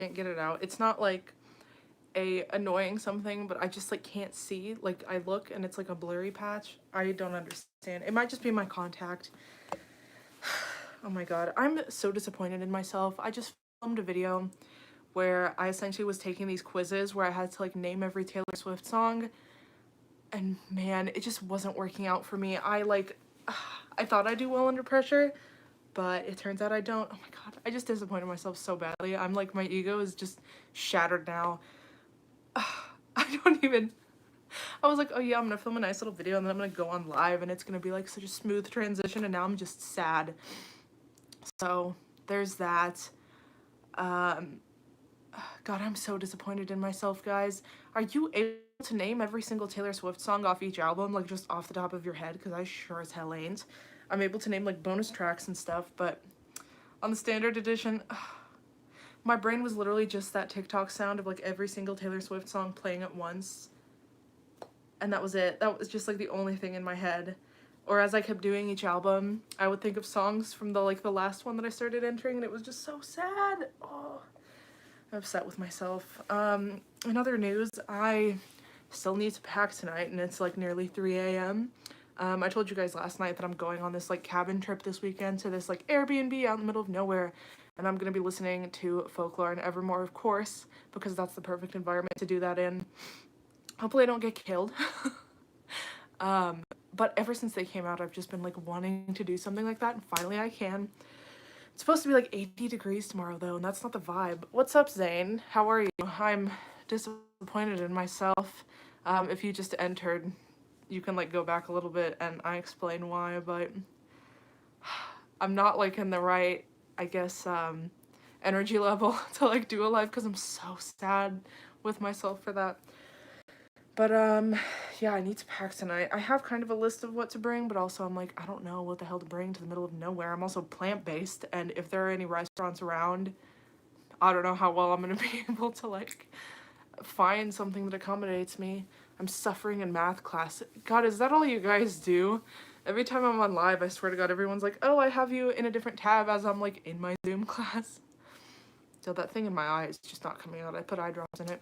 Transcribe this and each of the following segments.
can't get it out. It's not like a annoying something, but I just like can't see. Like I look and it's like a blurry patch. I don't understand. It might just be my contact. Oh my god, I'm so disappointed in myself. I just filmed a video where I essentially was taking these quizzes where I had to like name every Taylor Swift song, and man, it just wasn't working out for me. I thought I'd do well under pressure, but it turns out I don't. Oh my god, I just disappointed myself so badly. I'm like, my ego is just shattered now. I don't even, I was like, oh yeah, I'm gonna film a nice little video and then I'm gonna go on live and it's gonna be like such a smooth transition, and now I'm just sad. So there's that. God, I'm so disappointed in myself, guys. Are you able to name every single Taylor Swift song off each album, like just off the top of your head? Because I sure as hell ain't. I'm able to name like bonus tracks and stuff, but on the standard edition, my brain was literally just that TikTok sound of like every single Taylor Swift song playing at once. And that was it. That was just like the only thing in my head. Or as I kept doing each album, I would think of songs from the last one that I started entering, and it was just so sad. Oh, I'm upset with myself. In other news, I still need to pack tonight, and it's like nearly 3 a.m. I told you guys last night that I'm going on this like cabin trip this weekend to this like Airbnb out in the middle of nowhere, and I'm gonna be listening to Folklore and Evermore, of course, because that's the perfect environment to do that in. Hopefully I don't get killed. But ever since they came out, I've just been like wanting to do something like that, and finally I can. It's supposed to be like 80 degrees tomorrow though, and that's not the vibe. What's up, Zane? How are you? I'm disappointed in myself. If you just entered, you can like go back a little bit and I explain why, but I'm not like in the right, I guess, energy level to like do a live because I'm so sad with myself for that. But yeah, I need to pack tonight. I have kind of a list of what to bring, but also I'm like, I don't know what the hell to bring to the middle of nowhere. I'm also plant-based, and if there are any restaurants around, I don't know how well I'm gonna be able to like find something that accommodates me. I'm suffering in math class. God, is that all you guys do? Every time I'm on live, I swear to God, everyone's like, oh, I have you in a different tab as I'm like in my Zoom class. So that thing in my eye is just not coming out. I put eye drops in it.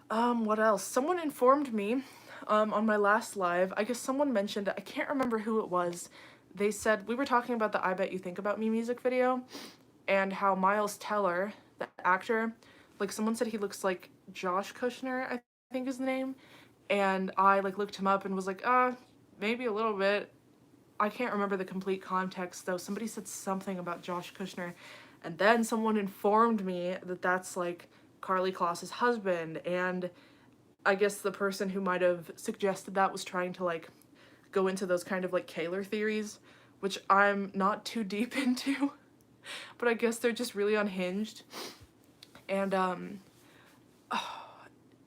What else? Someone informed me, on my last live, I guess someone mentioned, I can't remember who it was. They said, we were talking about the I Bet You Think About Me music video, and how Miles Teller, the actor, like someone said he looks like Josh Kushner, I think is the name, and I like looked him up and was like, maybe a little bit. I can't remember the complete context though. Somebody said something about Josh Kushner, and then someone informed me that that's like Carly Kloss's husband, and I guess the person who might have suggested that was trying to like go into those kind of like kaler theories, which I'm not too deep into, but I guess they're just really unhinged. And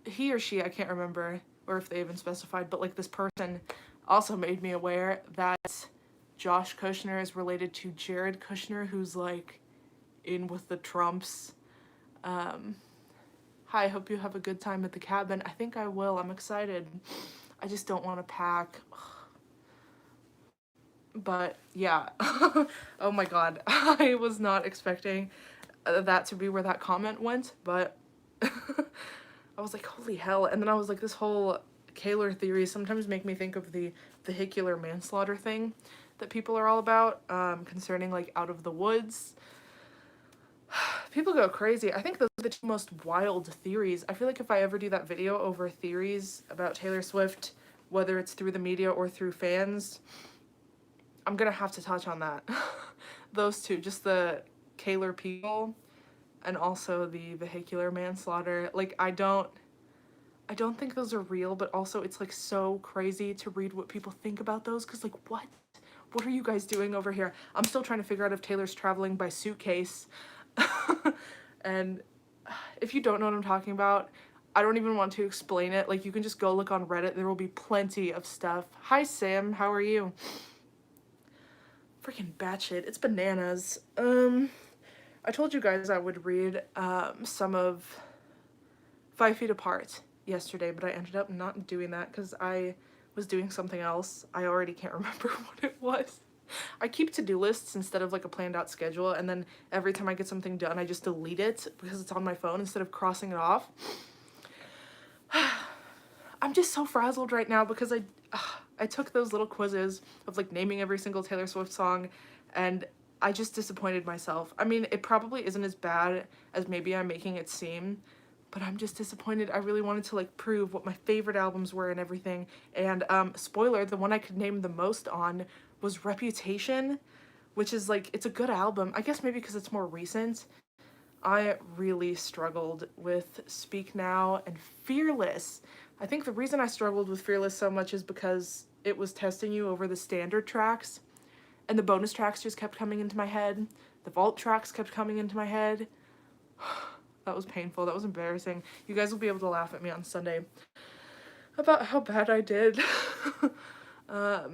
he or she, I can't remember, or if they even specified, but like this person also made me aware that Josh Kushner is related to Jared Kushner, who's like in with the Trumps. Hi, hope you have a good time at the cabin. I think I will. I'm excited. I just don't want to pack. But yeah. Oh my god. I was not expecting that to be where that comment went, but I was like, holy hell. And then I was like, this whole kaler theory sometimes make me think of the vehicular manslaughter thing that people are all about, concerning like Out of the Woods. People go crazy. I think those are the two most wild theories. I feel like if I ever do that video over theories about Taylor Swift, whether it's through the media or through fans, I'm gonna have to touch on that. Those two, just the kaler people and also the vehicular manslaughter. Like, I don't think those are real, but also it's like so crazy to read what people think about those, because like, what are you guys doing over here? I'm still trying to figure out if Taylor's traveling by suitcase. And if you don't know what I'm talking about, I don't even want to explain it. Like, you can just go look on Reddit. There will be plenty of stuff. Hi, Sam. How are you? Freaking batshit. It's bananas. I told you guys I would read some of 5 Feet Apart yesterday, but I ended up not doing that because I was doing something else. I already can't remember what it was. I keep to-do lists instead of like a planned out schedule, and then every time I get something done, I just delete it because it's on my phone instead of crossing it off. I'm just so frazzled right now because I took those little quizzes of like naming every single Taylor Swift song, and I just disappointed myself. I mean, it probably isn't as bad as maybe I'm making it seem, but I'm just disappointed. I really wanted to like prove what my favorite albums were and everything. And spoiler, the one I could name the most on was Reputation, which is like, it's a good album. I guess maybe because it's more recent. I really struggled with Speak Now and Fearless. I think the reason I struggled with Fearless so much is because it was testing you over the standard tracks, and the bonus tracks just kept coming into my head. The vault tracks kept coming into my head. That was painful. That was embarrassing. You guys will be able to laugh at me on Sunday about how bad I did. God,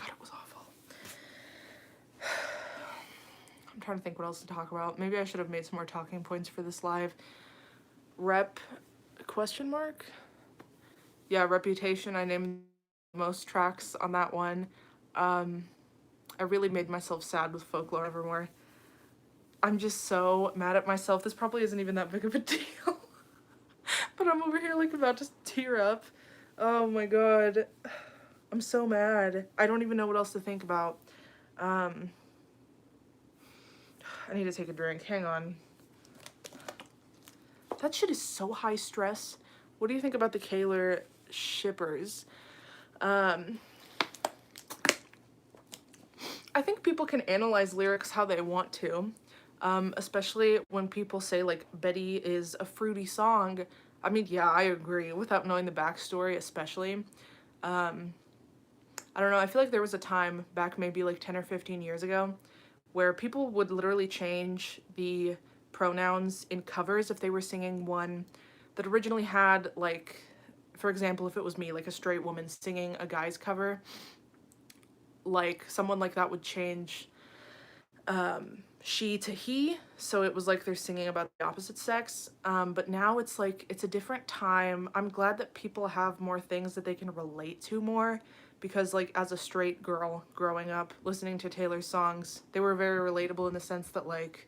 it was awful. I'm trying to think what else to talk about. Maybe I should have made some more talking points for this live. Rep question mark? Yeah, Reputation. I named most tracks on that one. I really made myself sad with Folklore Evermore. I'm just so mad at myself. This probably isn't even that big of a deal. But I'm over here like about to tear up. Oh my god. I'm so mad. I don't even know what else to think about. I need to take a drink. Hang on. That shit is so high stress. What do you think about the Kaler shippers? I think people can analyze lyrics how they want to, especially when people say like Betty is a fruity song. I mean, yeah, I agree, without knowing the backstory especially. I don't know, I feel like there was a time back maybe like 10 or 15 years ago where people would literally change the pronouns in covers if they were singing one that originally had, like, for example, if it was me, like a straight woman singing a guy's cover, like someone like that would change she to he, so it was like they're singing about the opposite sex. But now it's like, it's a different time. I'm glad that people have more things that they can relate to more, because like as a straight girl growing up listening to Taylor's songs, they were very relatable in the sense that like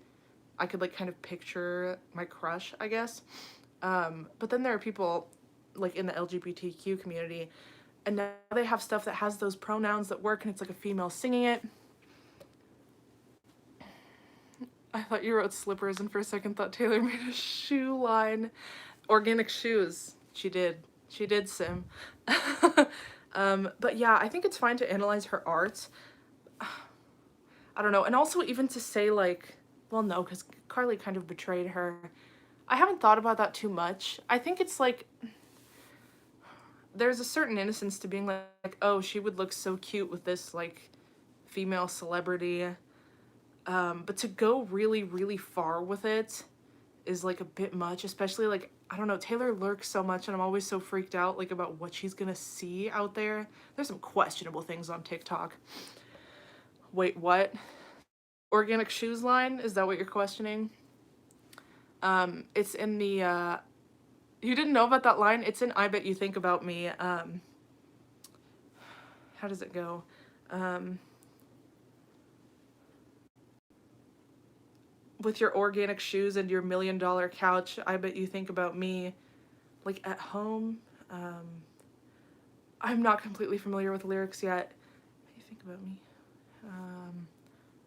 I could like kind of picture my crush, I guess. But then there are people like in the LGBTQ community, and now they have stuff that has those pronouns that work, and it's like a female singing it. I thought you wrote slippers, and for a second thought Taylor made a shoe line. Organic shoes. She did. She did, Sim. But yeah, I think it's fine to analyze her art. I don't know. And also even to say like, well, no, because Carly kind of betrayed her. I haven't thought about that too much. I think it's like, there's a certain innocence to being like, oh, she would look so cute with this like female celebrity. But to go really, really far with it is like a bit much, especially like, I don't know, Taylor lurks so much and I'm always so freaked out like about what she's gonna see out there. There's some questionable things on TikTok. Wait, what? Organic shoes line? Is that what you're questioning? It's in the, you didn't know about that line? It's in I Bet You Think About Me. How does it go? With your organic shoes and your $1 million couch, I bet you think about me, like at home. I'm not completely familiar with the lyrics yet. You think about me.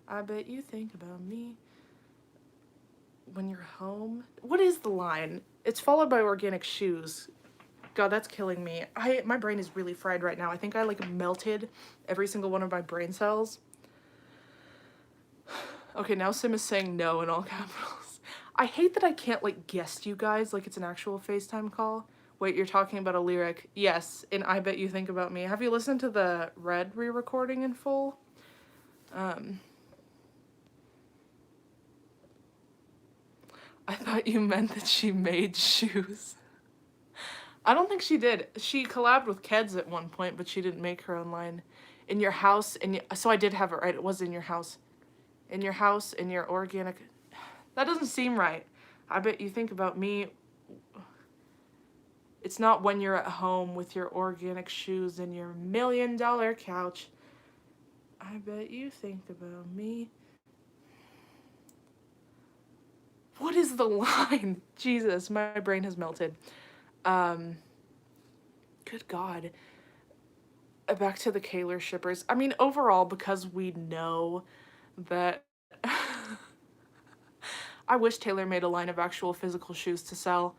I bet you think about me when you're home. What is the line? It's followed by organic shoes. God, that's killing me. My brain is really fried right now. I think I like melted every single one of my brain cells. Okay, now Sim is saying no in all capitals. I hate that I can't like guess you guys like it's an actual FaceTime call. Wait, you're talking about a lyric? Yes, in I Bet You Think About Me. Have you listened to the Red re-recording in full? I thought you meant that she made shoes. I don't think she did. She collabed with Keds at one point, but she didn't make her own line. In your house, so I did have it right. It was in your house. In your house, in your organic... That doesn't seem right. I bet you think about me. It's not when you're at home with your organic shoes and your $1,000,000 couch. I bet you think about me. What is the line? Jesus, my brain has melted. Good God. Back to the kaler shippers. I mean, overall, because we know that I wish Taylor made a line of actual physical shoes to sell.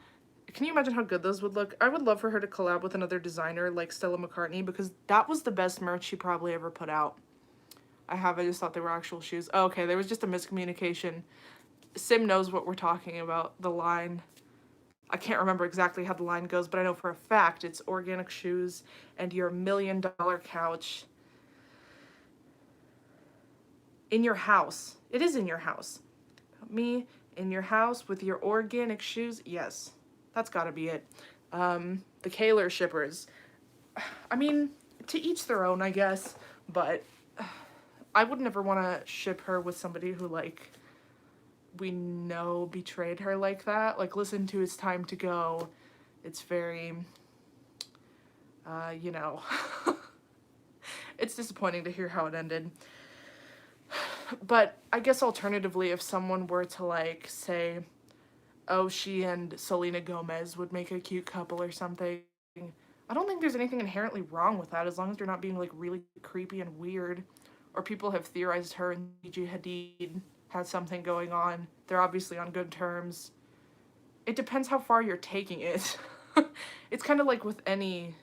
Can you imagine how good those would look? I would love for her to collab with another designer like Stella McCartney, because that was the best merch she probably ever put out. I just thought they were actual shoes. Oh, okay, there was just a miscommunication. Sim knows what we're talking about, the line. I can't remember exactly how the line goes, but I know for a fact it's organic shoes and your $1,000,000 couch in your house. It is in your house. Me in your house with your organic shoes. Yes, that's gotta be it. The kaler shippers. I mean, to each their own, I guess, but I would never want to ship her with somebody who, like, we know betrayed her like that. Like, listen to It's Time to Go. It's very, you know, it's disappointing to hear how it ended. But I guess alternatively, if someone were to, like, say, oh, she and Selena Gomez would make a cute couple or something, I don't think there's anything inherently wrong with that, as long as you're not being, like, really creepy and weird. Or people have theorized her and Gigi Hadid had something going on. They're obviously on good terms. It depends how far you're taking it. It's kind of like with any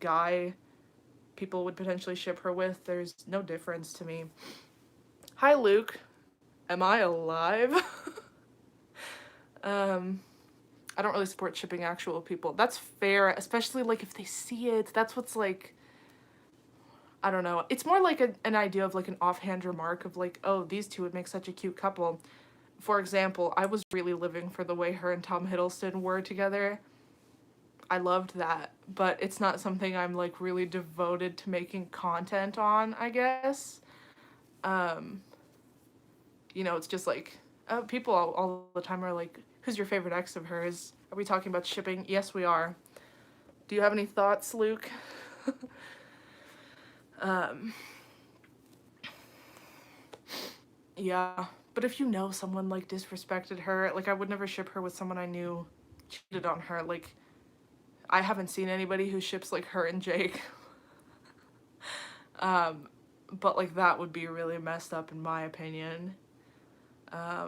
guy people would potentially ship her with. There's no difference to me. Hi, Luke. Am I alive? I don't really support shipping actual people. That's fair, especially, like, if they see it. That's what's, like, I don't know. It's more like an idea of, like, an offhand remark of, like, oh, these two would make such a cute couple. For example, I was really living for the way her and Tom Hiddleston were together. I loved that, but it's not something I'm, like, really devoted to making content on, I guess. You know, it's just, like, people all the time are like, who's your favorite ex of hers? Are we talking about shipping? Yes, we are. Do you have any thoughts, Luke? Yeah, but if you know someone, like, disrespected her, like, I would never ship her with someone I knew cheated on her. Like, I haven't seen anybody who ships, like, her and Jake. But, like, that would be really messed up in my opinion. I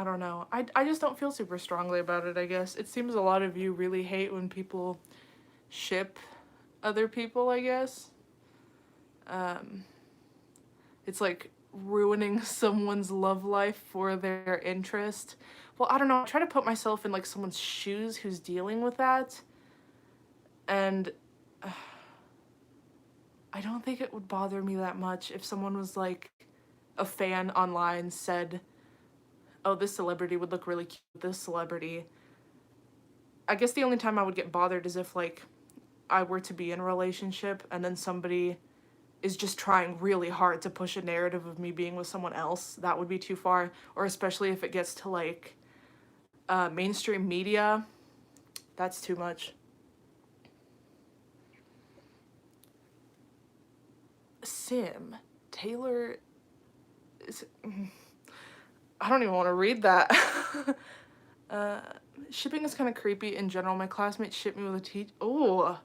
don't know. I just don't feel super strongly about it, I guess. It seems a lot of you really hate when people ship other people, I guess. It's like ruining someone's love life for their interest. Well, I don't know. I try to put myself in, like, someone's shoes who's dealing with that. And I don't think it would bother me that much if someone was, like, a fan online said, oh, this celebrity would look really cute with this celebrity. I guess the only time I would get bothered is if, like, I were to be in a relationship and then somebody is just trying really hard to push a narrative of me being with someone else. That would be too far. Or especially if it gets to, like, mainstream media. That's too much. Sim. Taylor is... I don't even want to read that. Shipping is kind of creepy in general. My classmates shipped me with a teacher. Oh,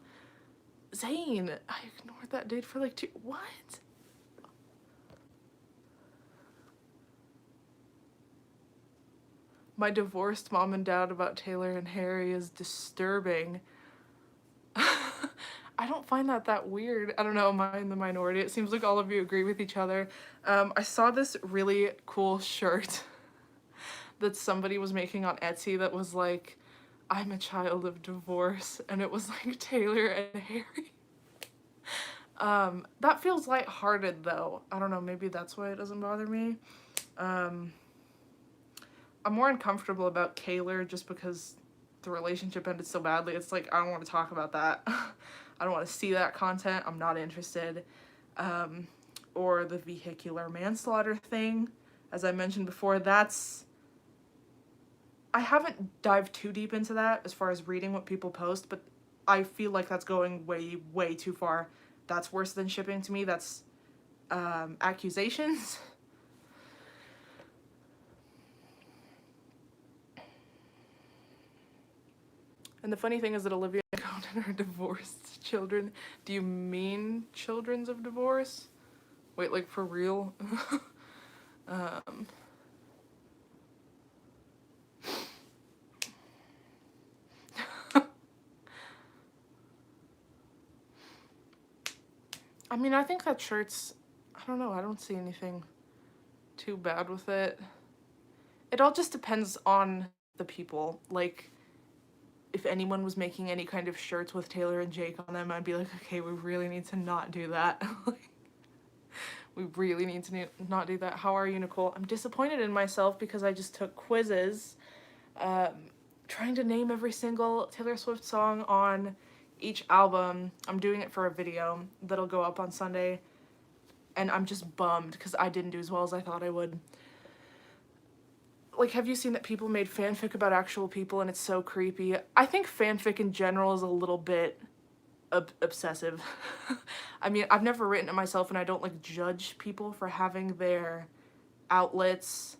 Zane. I ignored that date for like 2... What? My divorced mom and dad about Taylor and Harry is disturbing. I don't find that weird. I don't know, am I in the minority? It seems like all of you agree with each other. I saw this really cool shirt that somebody was making on Etsy that was like, I'm a child of divorce, and it was like Taylor and Harry. That feels lighthearted though. I don't know, maybe that's why it doesn't bother me. I'm more uncomfortable about Kaler just because the relationship ended so badly. It's like, I don't want to talk about that. I don't want to see that content. I'm not interested. Or the vehicular manslaughter thing. As I mentioned before, that's I haven't dived too deep into that as far as reading what people post, but I feel like that's going way, way too far. That's worse than shipping to me. That's accusations. And the funny thing is that Olivia and Conan are divorced children. Do you mean children of divorce? Wait, like for real? um, I mean, I think that shirt's, I don't know, I don't see anything too bad with it. It all just depends on the people. Like, if anyone was making any kind of shirts with Taylor and Jake on them, I'd be like, okay, we really need to not do that. We really need to not do that. How are you, Nicole? I'm disappointed in myself because I just took quizzes trying to name every single Taylor Swift song on each album. I'm doing it for a video that'll go up on Sunday, and I'm just bummed because I didn't do as well as I thought I would. Like, have you seen that people made fanfic about actual people and it's so creepy? I think fanfic in general is a little bit obsessive. I mean, I've never written it myself and I don't like judge people for having their outlets.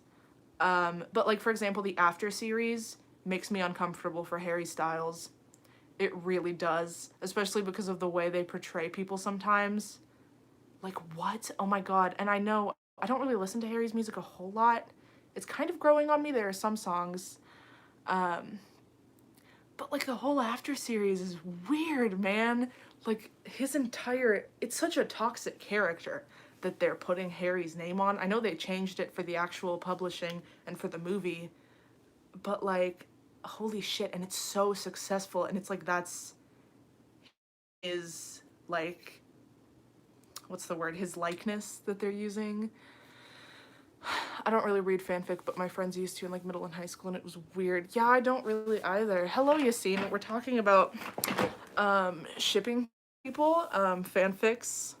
But like, for example, the After series makes me uncomfortable for Harry Styles. It really does, especially because of the way they portray people sometimes. Like, what? Oh my god. And I know I don't really listen to Harry's music a whole lot. It's kind of growing on me. There are some songs. But like the whole After series is weird, man. Like his entire, it's such a toxic character that they're putting Harry's name on. I know they changed it for the actual publishing and for the movie, but like, holy shit, and it's so successful, and it's like that's his, like, what's the word, his likeness that they're using. I don't really read fanfic, but my friends used to in like middle and high school, and it was weird. Yeah, I don't really either. Hello, Yassine. We're talking about shipping people, fanfics,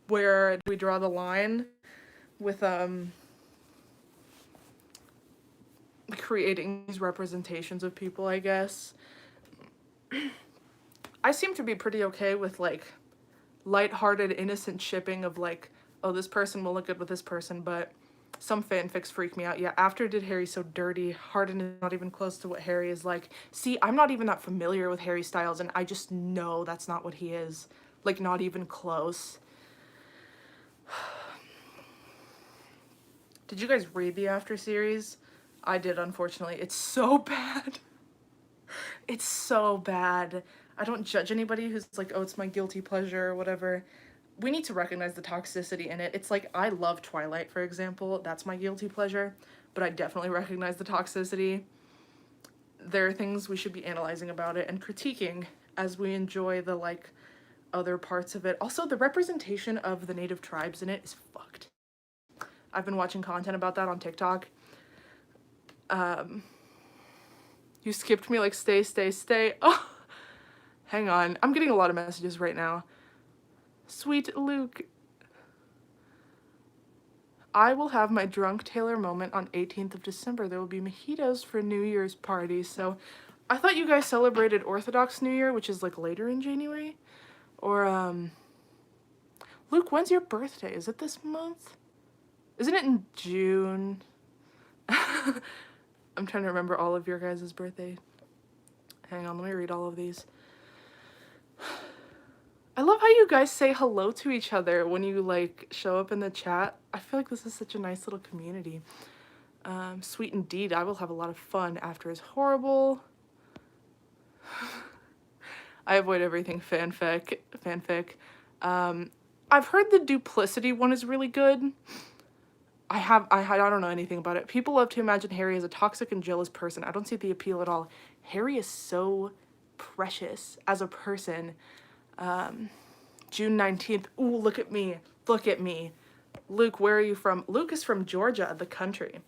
where we draw the line with creating these representations of people, I guess. I seem to be pretty okay with like lighthearted, innocent shipping of like, oh, this person will look good with this person, but some fanfics freak me out. Yeah, After did Harry so dirty. Harden is not even close to what Harry is like. See, I'm not even that familiar with Harry Styles, and I just know that's not what he is. Like, not even close. Did you guys read the After series? I did, unfortunately. It's so bad. It's so bad. I don't judge anybody who's like, oh, it's my guilty pleasure or whatever. We need to recognize the toxicity in it. It's like, I love Twilight, for example. That's my guilty pleasure. But I definitely recognize the toxicity. There are things we should be analyzing about it and critiquing as we enjoy the, like, other parts of it. Also, the representation of the native tribes in it is fucked. I've been watching content about that on TikTok. You skipped me like, stay, stay, stay. Oh, hang on. I'm getting a lot of messages right now. Sweet Luke. I will have my drunk Taylor moment on 18th of December. There will be mojitos for New Year's party. So I thought you guys celebrated Orthodox New Year, which is like later in January. Or, Luke, when's your birthday? Is it this month? Isn't it in June? I'm trying to remember all of your guys' birthday. Hang on, let me read all of these. I love how you guys say hello to each other when you like show up in the chat. I feel like this is such a nice little community. Sweet indeed. I will have a lot of fun. After is horrible. I avoid everything fanfic. I've heard the duplicity one is really good. I don't know anything about it. People love to imagine Harry as a toxic and jealous person. I don't see the appeal at all. Harry is so precious as a person. June 19th. Ooh, look at me. Look at me. Luke, where are you from? Luke is from Georgia, the country.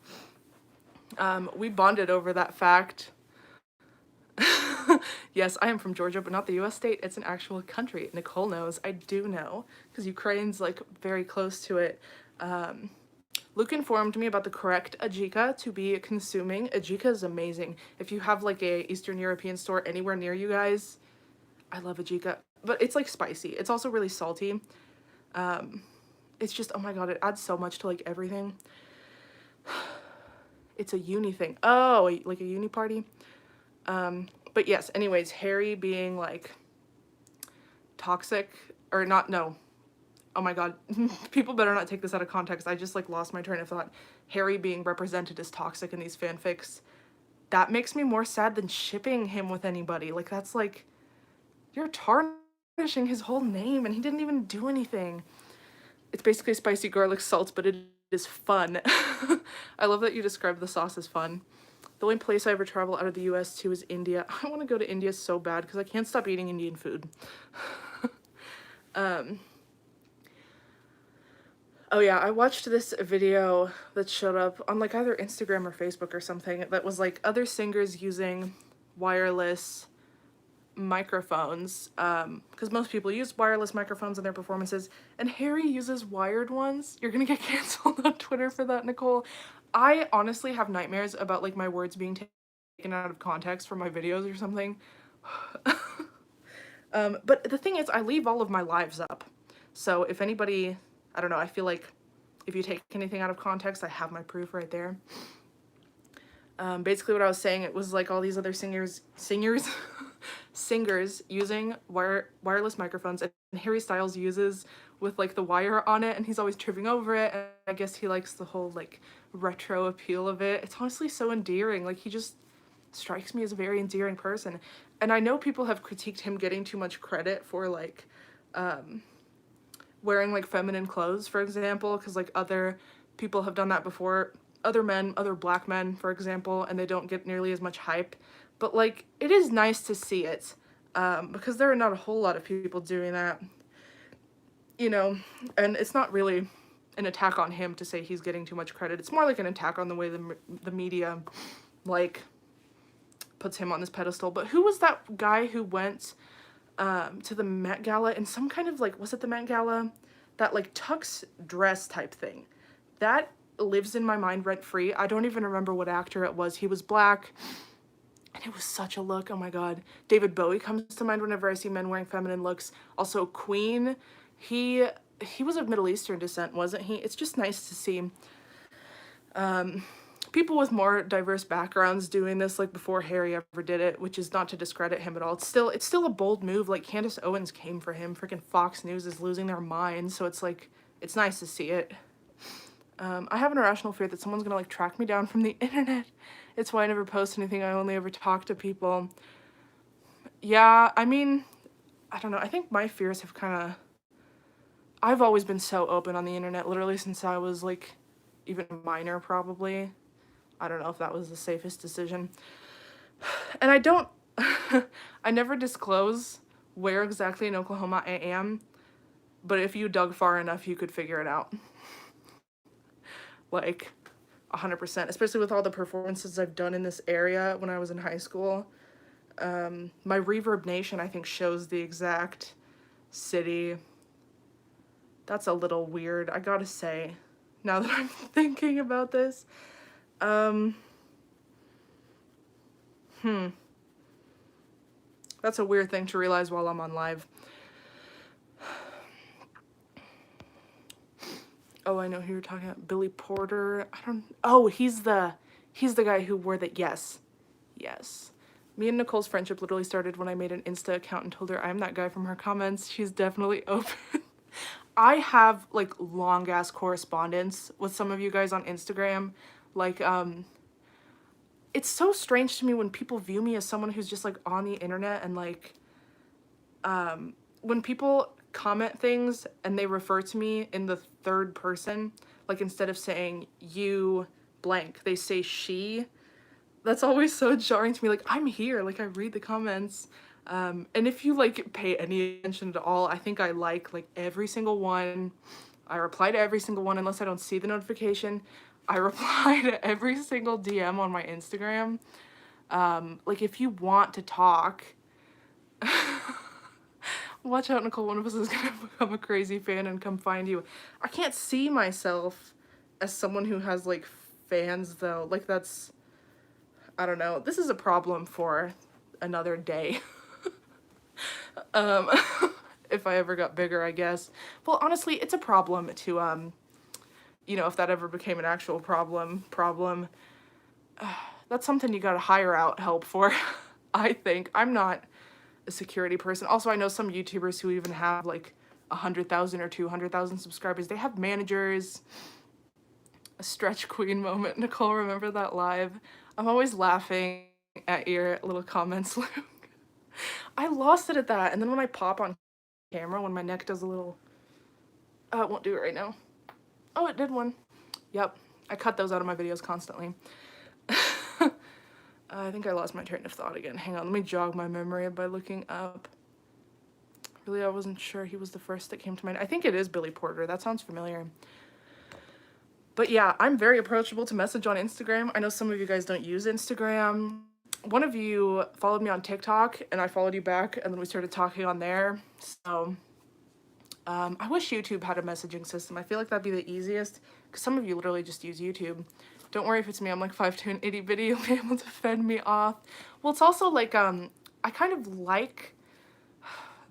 We bonded over that fact. Yes, I am from Georgia, but not the US state. It's an actual country. Nicole knows. I do know, because Ukraine's like very close to it. Luke informed me about the correct ajika to be consuming. Ajika is amazing. If you have like a Eastern European store anywhere near you guys, I love ajika. But it's like spicy. It's also really salty. It's just, oh my god, it adds so much to like everything. It's a uni thing. Oh, like a uni party. But yes, anyways, Harry being like toxic, or not, no. Oh my god, people better not take this out of context. I just like lost my train of thought. Harry being represented as toxic in these fanfics, that makes me more sad than shipping him with anybody. Like, that's like, you're tarnishing his whole name and he didn't even do anything. It's basically spicy garlic salt, but it is fun. I love that you described the sauce as fun. The only place I ever travel out of the US to is India. I want to go to India so bad because I can't stop eating Indian food. Oh yeah, I watched this video that showed up on like either Instagram or Facebook or something that was like other singers using wireless microphones, because most people use wireless microphones in their performances, and Harry uses wired ones. You're gonna get canceled on Twitter for that, Nicole. I honestly have nightmares about like my words being taken out of context from my videos or something. But the thing is, I leave all of my lives up, so if anybody, I don't know, I feel like if you take anything out of context, I have my proof right there. Basically what I was saying, it was like all these other singers using wireless microphones, and Harry Styles uses with like the wire on it, and he's always tripping over it, and I guess he likes the whole like retro appeal of it. It's honestly so endearing. Like, he just strikes me as a very endearing person. And I know people have critiqued him getting too much credit for like wearing like feminine clothes, for example, because like other people have done that before, other men, other black men, for example, and they don't get nearly as much hype. But like, it is nice to see it, because there are not a whole lot of people doing that, you know. And it's not really an attack on him to say he's getting too much credit. It's more like an attack on the way the media like puts him on this pedestal. But who was that guy who went to the Met Gala in some kind of like, was it the Met Gala? That like tux dress type thing. That lives in my mind rent free. I don't even remember what actor it was. He was black and it was such a look. Oh my god. David Bowie comes to mind whenever I see men wearing feminine looks. Also Queen. He was of Middle Eastern descent, wasn't he? It's just nice to see people with more diverse backgrounds doing this, like before Harry ever did it, which is not to discredit him at all. It's still a bold move. Like, Candace Owens came for him. Freaking Fox News is losing their minds, so it's like, it's nice to see it. I have an irrational fear that someone's gonna like track me down from the internet. It's why I never post anything. I only ever talk to people. Yeah, I mean, I don't know. I think my fears have kind of, I've always been so open on the internet, literally since I was like even minor, probably. I don't know if that was the safest decision. And I don't, I never disclose where exactly in Oklahoma I am, but if you dug far enough, you could figure it out. Like, 100%, especially with all the performances I've done in this area when I was in high school. My Reverb Nation, I think, shows the exact city. That's a little weird, I gotta say, now that I'm thinking about this. That's a weird thing to realize while I'm on live. Oh, I know who you're talking about. Billy Porter. Oh, he's the guy who wore the, yes. Me and Nicole's friendship literally started when I made an Insta account and told her I'm that guy from her comments. She's definitely open. I have like long ass correspondence with some of you guys on Instagram. Like, it's so strange to me when people view me as someone who's just like on the internet, and like, when people comment things and they refer to me in the third person, like instead of saying you blank, they say she. That's always so jarring to me. Like, I'm here, like I read the comments. And if you like pay any attention at all, I think I like every single one. I reply to every single one unless I don't see the notification. I reply to every single DM on my Instagram. Like, if you want to talk, watch out, Nicole, one of us is gonna become a crazy fan and come find you. I can't see myself as someone who has like fans though, like that's, I don't know, this is a problem for another day. um if I ever got bigger, I guess. Well, honestly, it's a problem to you know, if that ever became an actual problem, that's something you got to hire out help for. I think I'm not a security person. Also, I know some YouTubers who even have like 100,000 or 200,000 subscribers. They have managers. A stretch queen moment. Nicole, remember that live? I'm always laughing at your little comments, Luke. I lost it at that, and then when I pop on camera, when my neck does a little... it won't do it right now. Oh, it did one. Yep, I cut those out of my videos constantly. I think I lost my train of thought again. Hang on, let me jog my memory by looking up. Really, I wasn't sure he was the first that came to mind. I think it is Billy Porter. That sounds familiar. But yeah, I'm very approachable to message on Instagram. I know some of you guys don't use Instagram. One of you followed me on TikTok, and I followed you back, and then we started talking on there. So I wish YouTube had a messaging system. I feel like that'd be the easiest, because some of you literally just use YouTube. Don't worry if it's me, I'm like 5'2" and itty bitty, you'll be able to fend me off. Well, it's also like, I kind of like,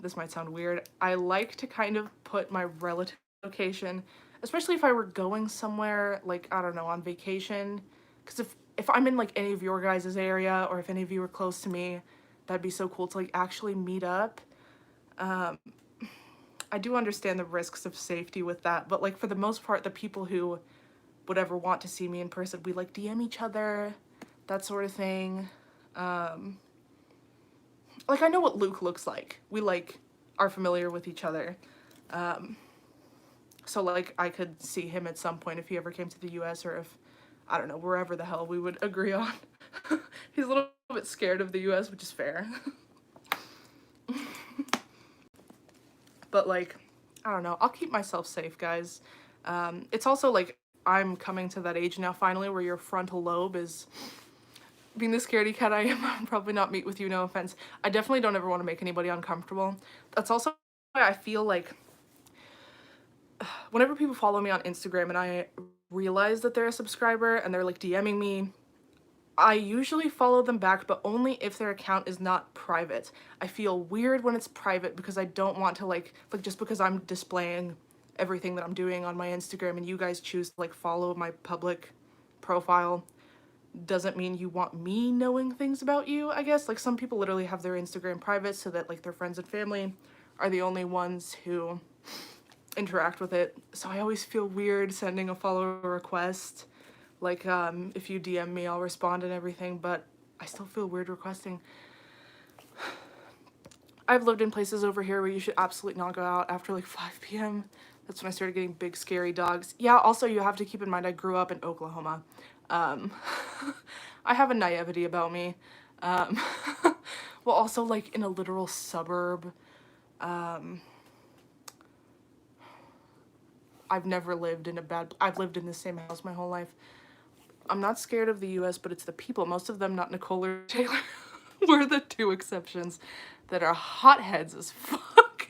this might sound weird, I like to kind of put my relative location, especially if I were going somewhere, like, I don't know, on vacation, because if I'm in, like, any of your guys' area, or if any of you are close to me, that'd be so cool to, like, actually meet up. I do understand the risks of safety with that, but, like, for the most part, the people who would ever want to see me in person, we, like, DM each other, that sort of thing. Like, I know what Luke looks like. We, like, are familiar with each other. So, like, I could see him at some point if he ever came to the US, or if, I don't know, wherever the hell we would agree on. He's a little bit scared of the US, which is fair. But, like, I don't know, I'll keep myself safe, guys. It's also, like, I'm coming to that age now, finally, where your frontal lobe is... Being the scaredy cat I am, I'll probably not meet with you, no offense. I definitely don't ever want to make anybody uncomfortable. That's also why I feel like whenever people follow me on Instagram and I realize that they're a subscriber and they're like DMing me, I usually follow them back, but only if their account is not private. I feel weird when it's private because I don't want to like just because I'm displaying everything that I'm doing on my Instagram and you guys choose to like follow my public profile doesn't mean you want me knowing things about you, I guess. Like, some people literally have their Instagram private so that like their friends and family are the only ones who interact with it. So I always feel weird sending a follow request. Like, if you DM me, I'll respond and everything, but I still feel weird requesting. I've lived in places over here where you should absolutely not go out after like 5 p.m. That's when I started getting big scary dogs. Yeah, also you have to keep in mind I grew up in Oklahoma. I have a naivety about me. Well, also like in a literal suburb. I've never lived in I've lived in the same house my whole life. I'm not scared of the US, but it's the people. Most of them, not Nicole or Taylor, were the two exceptions that are hotheads as fuck.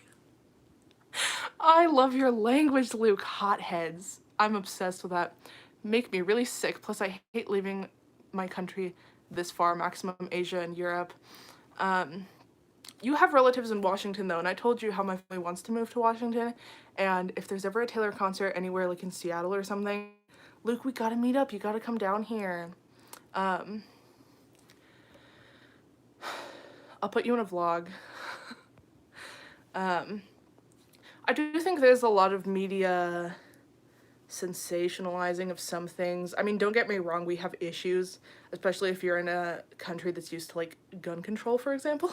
I love your language, Luke. Hotheads. I'm obsessed with that. Make me really sick. Plus, I hate leaving my country this far, maximum Asia and Europe. You have relatives in Washington, though, and I told you how my family wants to move to Washington, and if there's ever a Taylor concert anywhere, like in Seattle or something, Luke, we gotta meet up. You gotta come down here. I'll put you in a vlog. I do think there's a lot of media sensationalizing of some things. I mean, don't get me wrong, we have issues, especially if you're in a country that's used to, like, gun control, for example.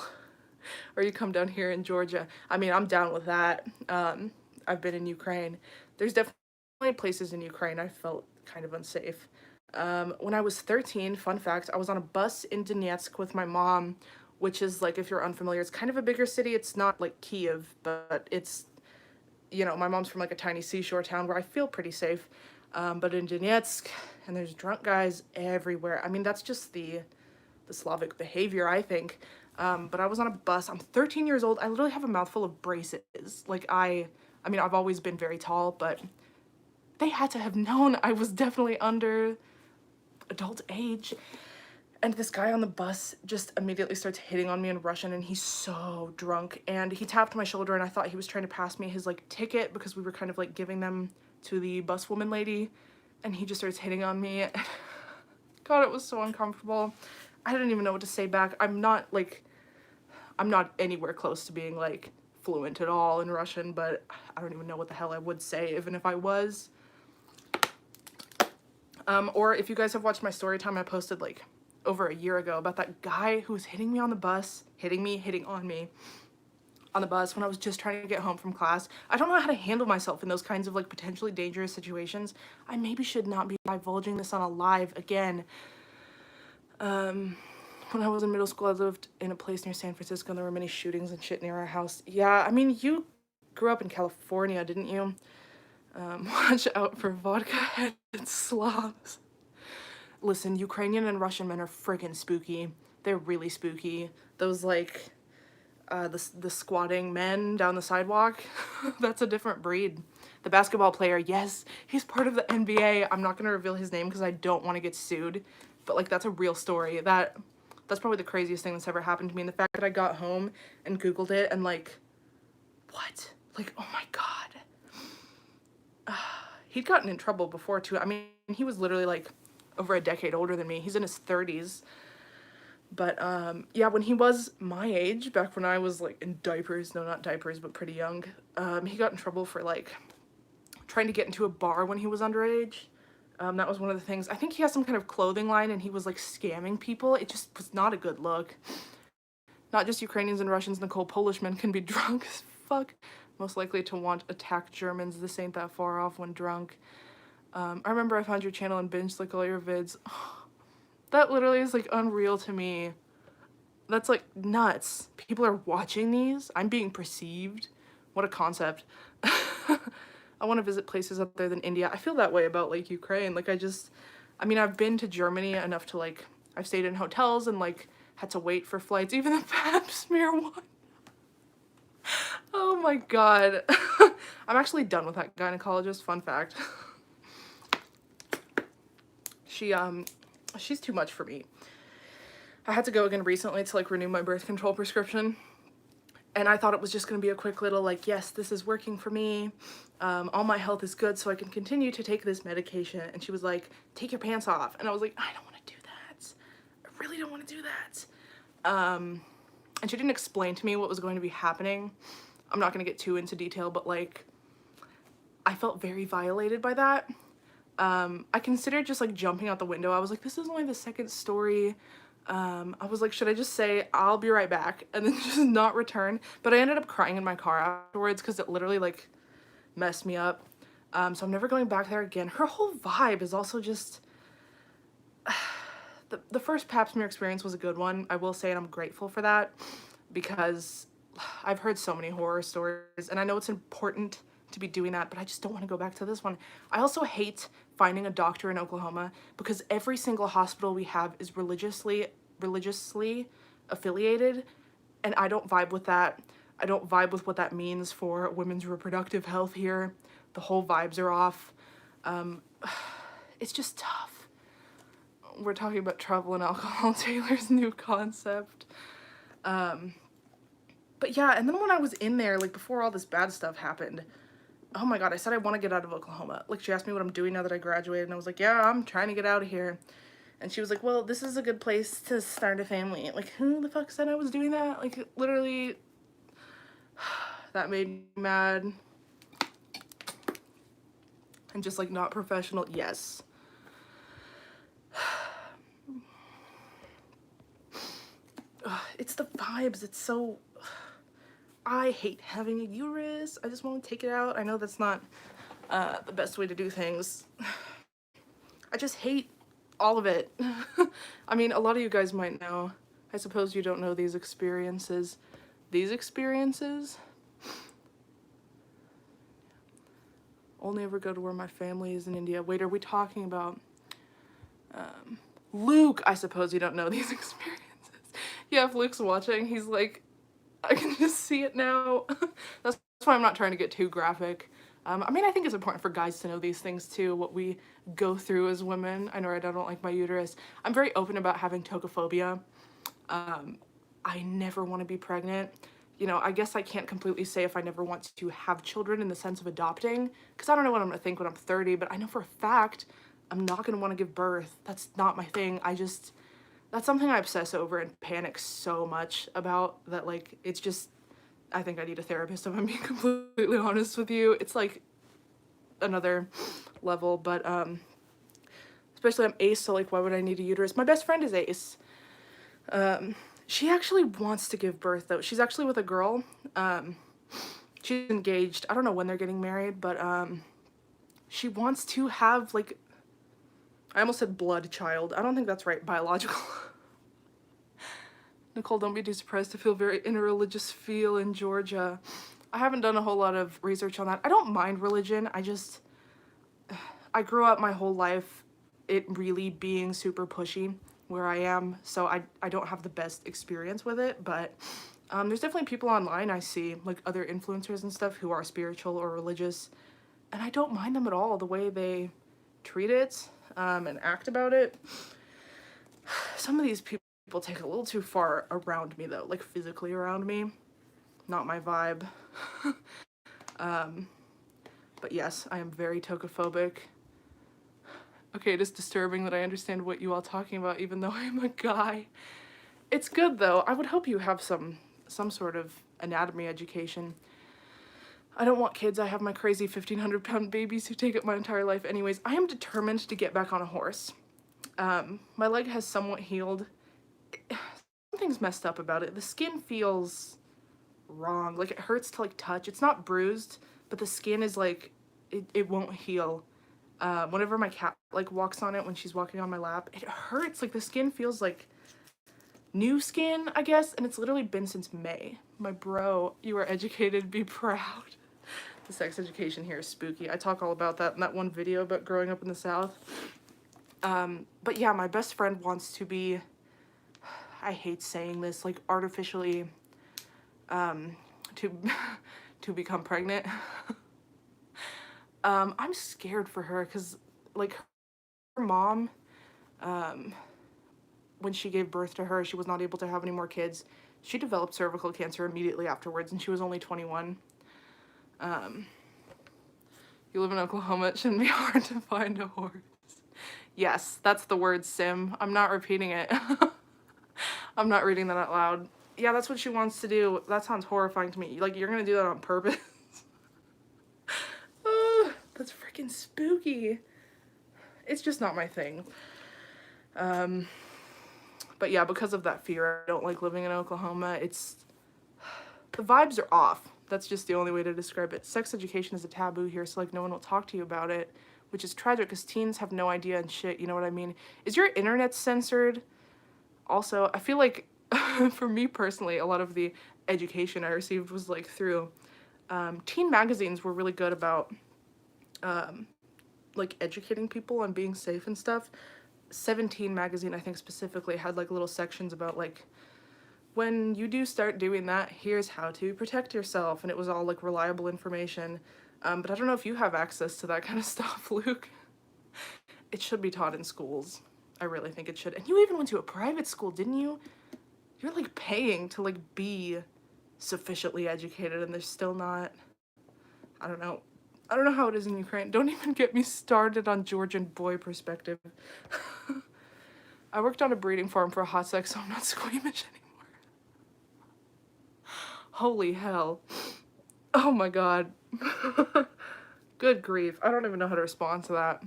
Or you come down here in Georgia. I mean, I'm down with that. I've been in Ukraine. There's definitely places in Ukraine I felt kind of unsafe. When I was 13, fun fact, I was on a bus in Donetsk with my mom, which is, like, if you're unfamiliar, it's kind of a bigger city. It's not like Kiev, but it's, you know, my mom's from like a tiny seashore town where I feel pretty safe. But in Donetsk, and there's drunk guys everywhere. I mean, that's just the Slavic behavior, I think. But I was on a bus. I'm 13 years old. I literally have a mouthful of braces. Like, I mean, I've always been very tall, but they had to have known I was definitely under adult age. And this guy on the bus just immediately starts hitting on me in Russian, and he's so drunk, and he tapped my shoulder, and I thought he was trying to pass me his like ticket because we were kind of like giving them to the buswoman lady, and he just starts hitting on me. God, it was so uncomfortable. I didn't even know what to say back. I'm not anywhere close to being like fluent at all in Russian, but I don't even know what the hell I would say even if I was. Or if you guys have watched my story time, I posted like over a year ago about that guy who was hitting me on the bus, hitting on me on the bus when I was just trying to get home from class. I don't know how to handle myself in those kinds of like potentially dangerous situations. I maybe should not be divulging this on a live again. When I was in middle school, I lived in a place near San Francisco, and there were many shootings and shit near our house. Yeah, I mean, you grew up in California, didn't you? Watch out for vodka-headed slobs. Listen, Ukrainian and Russian men are friggin' spooky. They're really spooky. Those, like, the squatting men down the sidewalk, that's a different breed. The basketball player, yes, he's part of the NBA. I'm not gonna reveal his name because I don't want to get sued, but, like, that's a real story. That's probably the craziest thing that's ever happened to me, and the fact that I got home and Googled it and, like, what? Like, oh my God. He'd gotten in trouble before, too. I mean, he was literally, like, over a decade older than me. He's in his 30s. But, yeah, when he was my age, back when I was, like, in diapers, no, not diapers, but pretty young, he got in trouble for, like, trying to get into a bar when he was underage. That was one of the things. I think he has some kind of clothing line, and he was, like, scamming people. It just was not a good look. Not just Ukrainians and Russians, Nicole, Polish men can be drunk as fuck. Most likely to want attack Germans. This ain't that far off when drunk. I remember I found your channel and binged, like, all your vids. That literally is, like, unreal to me. That's, like, nuts. People are watching these. I'm being perceived. What a concept. I want to visit places other than India. I feel that way about, like, Ukraine. Like, I mean, I've been to Germany enough to, like, I've stayed in hotels and, like, had to wait for flights. Even the pap smear one. Oh my God. I'm actually done with that gynecologist. Fun fact. She's too much for me. I had to go again recently to, like, renew my birth control prescription. And I thought it was just going to be a quick little, like, yes, this is working for me. All my health is good, so I can continue to take this medication. And she was like, take your pants off. And I was like, I don't want to do that. I really don't want to do that. And she didn't explain to me what was going to be happening. I'm not going to get too into detail, but, like, I felt very violated by that. I considered just, like, jumping out the window. I was like, this is only the second story. I was like, should I just say, I'll be right back, and then just not return? But I ended up crying in my car afterwards because it literally, like, messed me up. So I'm never going back there again. Her whole vibe is also just... the first pap smear experience was a good one, I will say, and I'm grateful for that because I've heard so many horror stories, and I know it's important to be doing that, but I just don't want to go back to this one. I also hate finding a doctor in Oklahoma because every single hospital we have is religiously affiliated, and I don't vibe with that. I don't vibe with what that means for women's reproductive health here. The whole vibes are off. It's just tough. We're talking about travel and alcohol, Taylor's new concept. But yeah, and then when I was in there, like, before all this bad stuff happened, oh my God, I said I want to get out of Oklahoma. Like, she asked me what I'm doing now that I graduated, and I was like, yeah, I'm trying to get out of here. And she was like, well, this is a good place to start a family. Like, who the fuck said I was doing that? Like, literally, that made me mad. And just, like, not professional. Yes. It's the vibes. It's so... I hate having a Eures. I just want to take it out. I know that's not the best way to do things. I just hate all of it. I mean, a lot of you guys might know. I suppose you don't know these experiences. These experiences? Only ever go to where my family is in India. Wait, are we talking about... Luke, I suppose you don't know these experiences. Yeah, if Luke's watching, he's like... I can just see it now. That's why I'm not trying to get too graphic. I mean, I think it's important for guys to know these things too, what we go through as women. I know I don't like my uterus. I'm very open about having tocophobia. I never want to be pregnant. You know, I guess I can't completely say if I never want to have children in the sense of adopting, because I don't know what I'm going to think when I'm 30, but I know for a fact I'm not going to want to give birth. That's not my thing. That's something I obsess over and panic so much about that, like, it's just, I think I need a therapist if I'm being completely honest with you. It's like another level, but especially I'm ace, so like why would I need a uterus? My best friend is ace. She actually wants to give birth though. She's actually with a girl. She's engaged. I don't know when they're getting married, but she wants to have, like, I almost said blood child. I don't think that's right, biological. Nicole, don't be too surprised to feel very interreligious feel in Georgia. I haven't done a whole lot of research on that. I don't mind religion. I grew up my whole life it really being super pushy where I am, so I don't have the best experience with it, but there's definitely people online I see, like other influencers and stuff, who are spiritual or religious, and I don't mind them at all, the way they treat it and act about it. Some of these people take a little too far around me though, like physically around me. Not my vibe. But yes, I am very tocophobic. Okay, it is disturbing that I understand what you all talking about even though I'm a guy. It's good though. I would hope you have some sort of anatomy education. I don't want kids. I have my crazy 1,500-pound babies who take up my entire life anyways. I am determined to get back on a horse. My leg has somewhat healed. Something's messed up about it. The skin feels wrong. Like, it hurts to, like, touch. It's not bruised, but the skin is, like, it won't heal. Whenever my cat, like, walks on it when she's walking on my lap, it hurts. Like, the skin feels like new skin, I guess, and it's literally been since May. My bro, you are educated, be proud. The sex education here is spooky. I talk all about that in that one video about growing up in the South. But yeah, my best friend wants to be, I hate saying this, like, artificially, to become pregnant. I'm scared for her because, like, her mom, when she gave birth to her, she was not able to have any more kids. She developed cervical cancer immediately afterwards, and she was only 21. You live in Oklahoma, it shouldn't be hard to find a horse. Yes, that's the word, sim. I'm not repeating it. I'm not reading that out loud. Yeah, that's what she wants to do. That sounds horrifying to me. Like, you're gonna do that on purpose? That's freaking spooky. It's just not my thing. But yeah, because of that fear, I don't like living in Oklahoma. The vibes are off. That's just the only way to describe it. Sex education is a taboo here, so, like, no one will talk to you about it, which is tragic because teens have no idea and shit, you know what I mean? Is your internet censored? Also, I feel like, for me personally, a lot of the education I received was, like, through teen magazines were really good about, like, educating people on being safe and stuff. 17 magazine, I think, specifically had, like, little sections about, like, when you do start doing that, here's how to protect yourself, and it was all, like, reliable information. But I don't know if you have access to that kind of stuff, Luke. It should be taught in schools. I really think it should. And you even went to a private school, didn't you? You're, like, paying to, like, be sufficiently educated, and they're still not. I don't know. I don't know how it is in Ukraine. Don't even get me started on Georgian boy perspective. I worked on a breeding farm for a hot sec, so I'm not squeamish anymore. Holy hell. Oh my god. Good grief. I don't even know how to respond to that.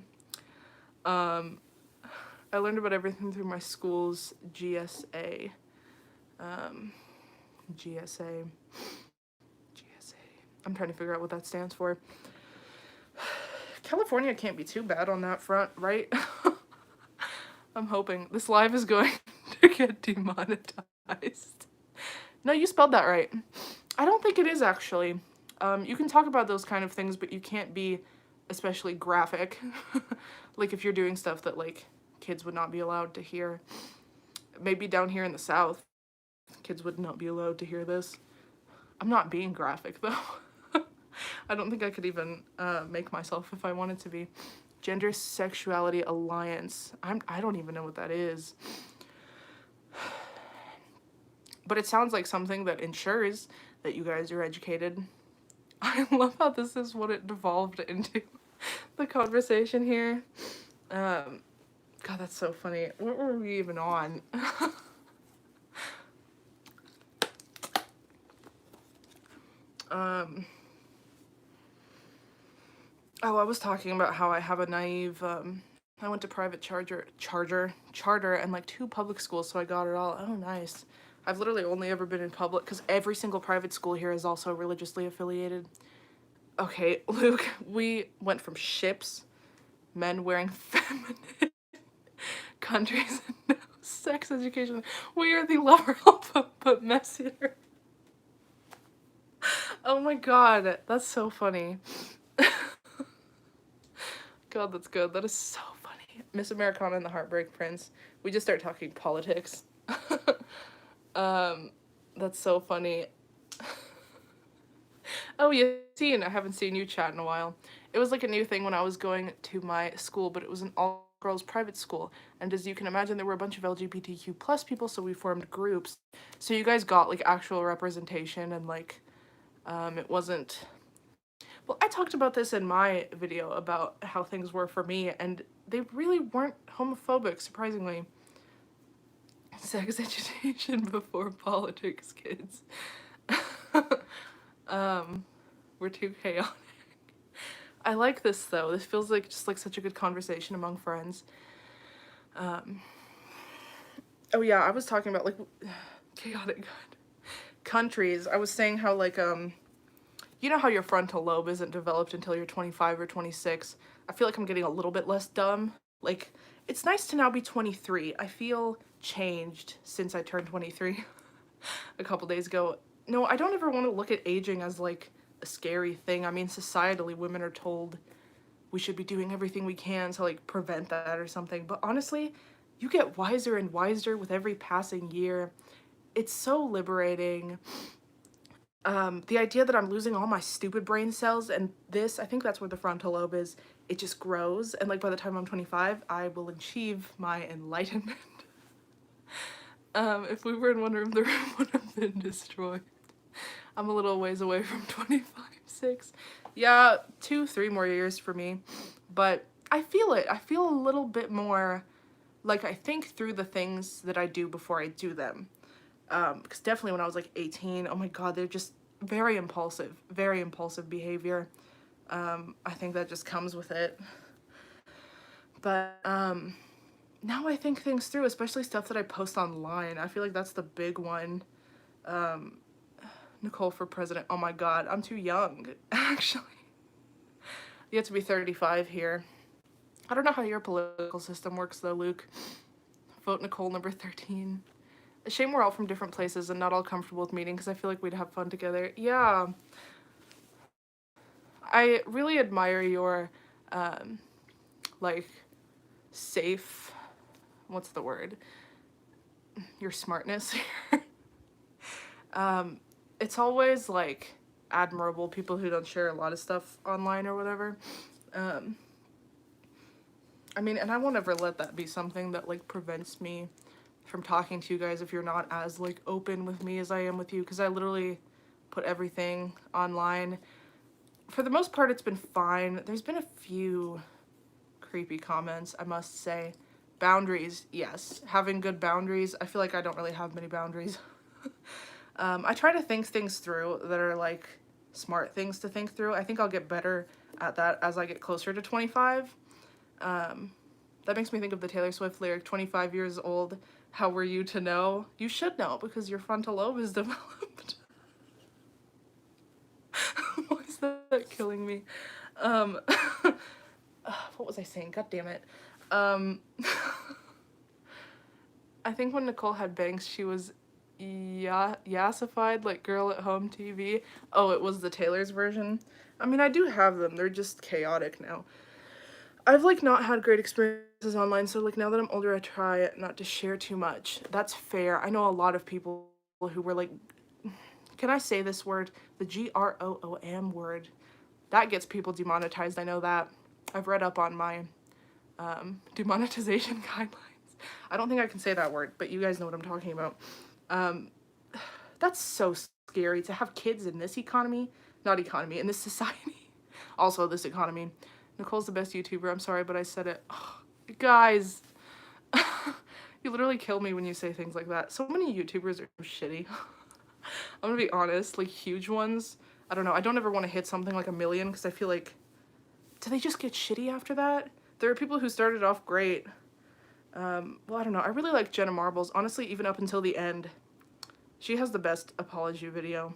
I learned about everything through my school's GSA. GSA. I'm trying to figure out what that stands for. California can't be too bad on that front, right? I'm hoping. This live is going to get demonetized. No, you spelled that right. I don't think it is, actually. You can talk about those kind of things, but you can't be especially graphic. Like, if you're doing stuff that, like, kids would not be allowed to hear. Maybe down here in the South, kids would not be allowed to hear this. I'm not being graphic, though. I don't think I could even make myself if I wanted to be. Gender Sexuality Alliance. I don't even know what that is. But it sounds like something that ensures that you guys are educated. I love how this is what it devolved into. The conversation here. God, that's so funny. What were we even on? Oh, I was talking about how I have a naive, I went to private charter, and like 2 public schools, so I got it all. Oh, nice. I've literally only ever been in public, because every single private school here is also religiously affiliated. Okay, Luke, we went from ships, men wearing feminine countries, and no sex education. We are the level but messier. Oh my god, that's so funny. God, that's good. That is so funny. Miss Americana and the Heartbreak Prince. We just start talking politics. That's so funny. Oh, Yassine, I haven't seen you chat in a while. It was like a new thing when I was going to my school, but it was an all-girls private school. And as you can imagine, there were a bunch of LGBTQ plus people, so we formed groups. So you guys got like actual representation, and like, it wasn't... Well, I talked about this in my video about how things were for me, and they really weren't homophobic, surprisingly. Sex education before politics, kids. We're too chaotic. I like this though. This feels like just like such a good conversation among friends. Oh yeah, I was talking about like chaotic countries. I was saying how like you know how your frontal lobe isn't developed until you're 25 or 26. I feel like I'm getting a little bit less dumb. Like, it's nice to now be 23. I feel changed since I turned 23 a couple days ago. No, I don't ever want to look at aging as like a scary thing. I mean, societally, women are told we should be doing everything we can to like prevent that or something. But honestly, you get wiser and wiser with every passing year. It's so liberating. The idea that I'm losing all my stupid brain cells, and this, I think that's where the frontal lobe is, it just grows, and like by the time I'm 25, I will achieve my enlightenment. If we were in one room, the room would have been destroyed. I'm a little ways away from 25, 6. Yeah, 2, 3 more years for me, but I feel it. I feel a little bit more like I think through the things that I do before I do them. Because definitely when I was like 18, oh my god, they're just very impulsive behavior. I think that just comes with it. But now I think things through, especially stuff that I post online. I feel like that's the big one. Nicole for president. Oh my god, I'm too young, actually. You have to be 35 here. I don't know how your political system works though, Luke. Vote Nicole number 13. A shame we're all from different places and not all comfortable with meeting, because I feel like we'd have fun together. Yeah. I really admire your, like, safe, what's the word? Your smartness here. It's always, like, admirable, people who don't share a lot of stuff online or whatever. I mean, and I won't ever let that be something that, like, prevents me from talking to you guys if you're not as like open with me as I am with you, because I literally put everything online. For the most part, it's been fine. There's been a few creepy comments, I must say. Boundaries, yes. Having good boundaries. I feel like I don't really have many boundaries. I try to think things through that are like smart things to think through. I think I'll get better at that as I get closer to 25. That makes me think of the Taylor Swift lyric, 25 years old. How were you to know? You should know, because your frontal lobe is developed. Why is that killing me? What was I saying? God damn it. I think when Nicole had bangs, she was yassified, like Girl at Home TV. Oh, it was the Taylor's version. I mean, I do have them. They're just chaotic now. I've like not had great experiences online, so like now that I'm older, I try not to share too much. That's fair. I know a lot of people who were like, can I say this word? The GROOM word. That gets people demonetized, I know that. I've read up on my demonetization guidelines. I don't think I can say that word, but you guys know what I'm talking about. That's so scary to have kids in this economy. Not economy, in this society. Also this economy. Nicole's the best YouTuber. I'm sorry, but I said it. Oh, guys. You literally kill me when you say things like that. So many YouTubers are shitty. I'm gonna be honest, like huge ones. I don't know. I don't ever want to hit something like 1 million because I feel like, do they just get shitty after that? There are people who started off great. Well, I don't know. I really like Jenna Marbles. Honestly, even up until the end, she has the best apology video.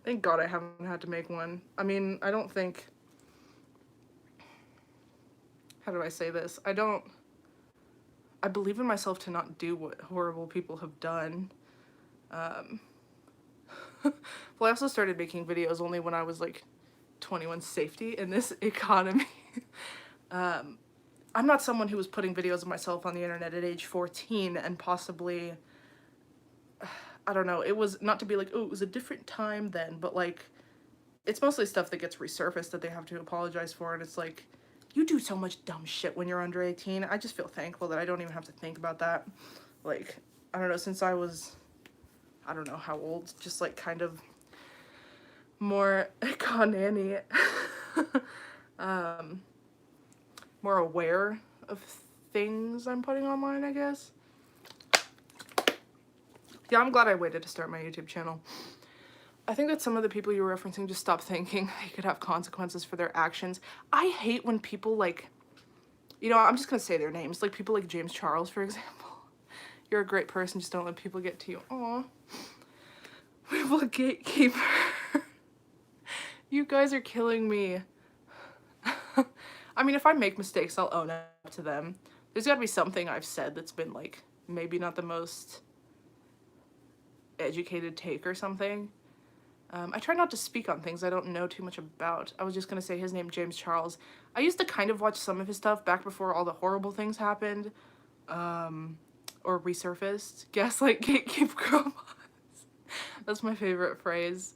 Thank God I haven't had to make one. I mean, I don't think... How do I say this? I believe in myself to not do what horrible people have done. Well, I also started making videos only when I was like 21. Safety in this economy. I'm not someone who was putting videos of myself on the internet at age 14 and possibly, I don't know, it was not to be like, oh, it was a different time then, but like, it's mostly stuff that gets resurfaced that they have to apologize for, and it's like, you do so much dumb shit when you're under 18. I just feel thankful that I don't even have to think about that. Like, I don't know, since I was, I don't know how old, just like kind of more con-nanny, more aware of things I'm putting online, I guess. Yeah, I'm glad I waited to start my YouTube channel. I think that some of the people you were referencing just stopped thinking they could have consequences for their actions. I hate when people like, you know, I'm just gonna say their names, like people like James Charles, for example. You're a great person, just don't let people get to you. Aw. People gatekeeper. You guys are killing me. I mean, if I make mistakes, I'll own up to them. There's gotta be something I've said that's been like, maybe not the most educated take or something. I try not to speak on things I don't know too much about. I was just gonna say his name, James Charles. I used to kind of watch some of his stuff back before all the horrible things happened, or resurfaced. Gaslight, gatekeep, girl boss. That's my favorite phrase.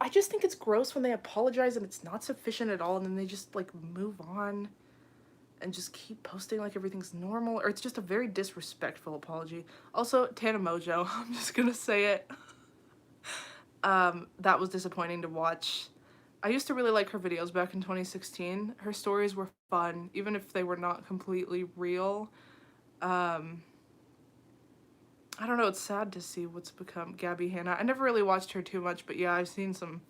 I just think it's gross when they apologize and it's not sufficient at all, and then they just like move on and just keep posting like everything's normal, or it's just a very disrespectful apology. Also, Tana Mojo, I'm just gonna say it. That was disappointing to watch. I used to really like her videos back in 2016. Her stories were fun, even if they were not completely real. I don't know, it's sad to see what's become Gabby Hanna. I never really watched her too much, but yeah, I've seen some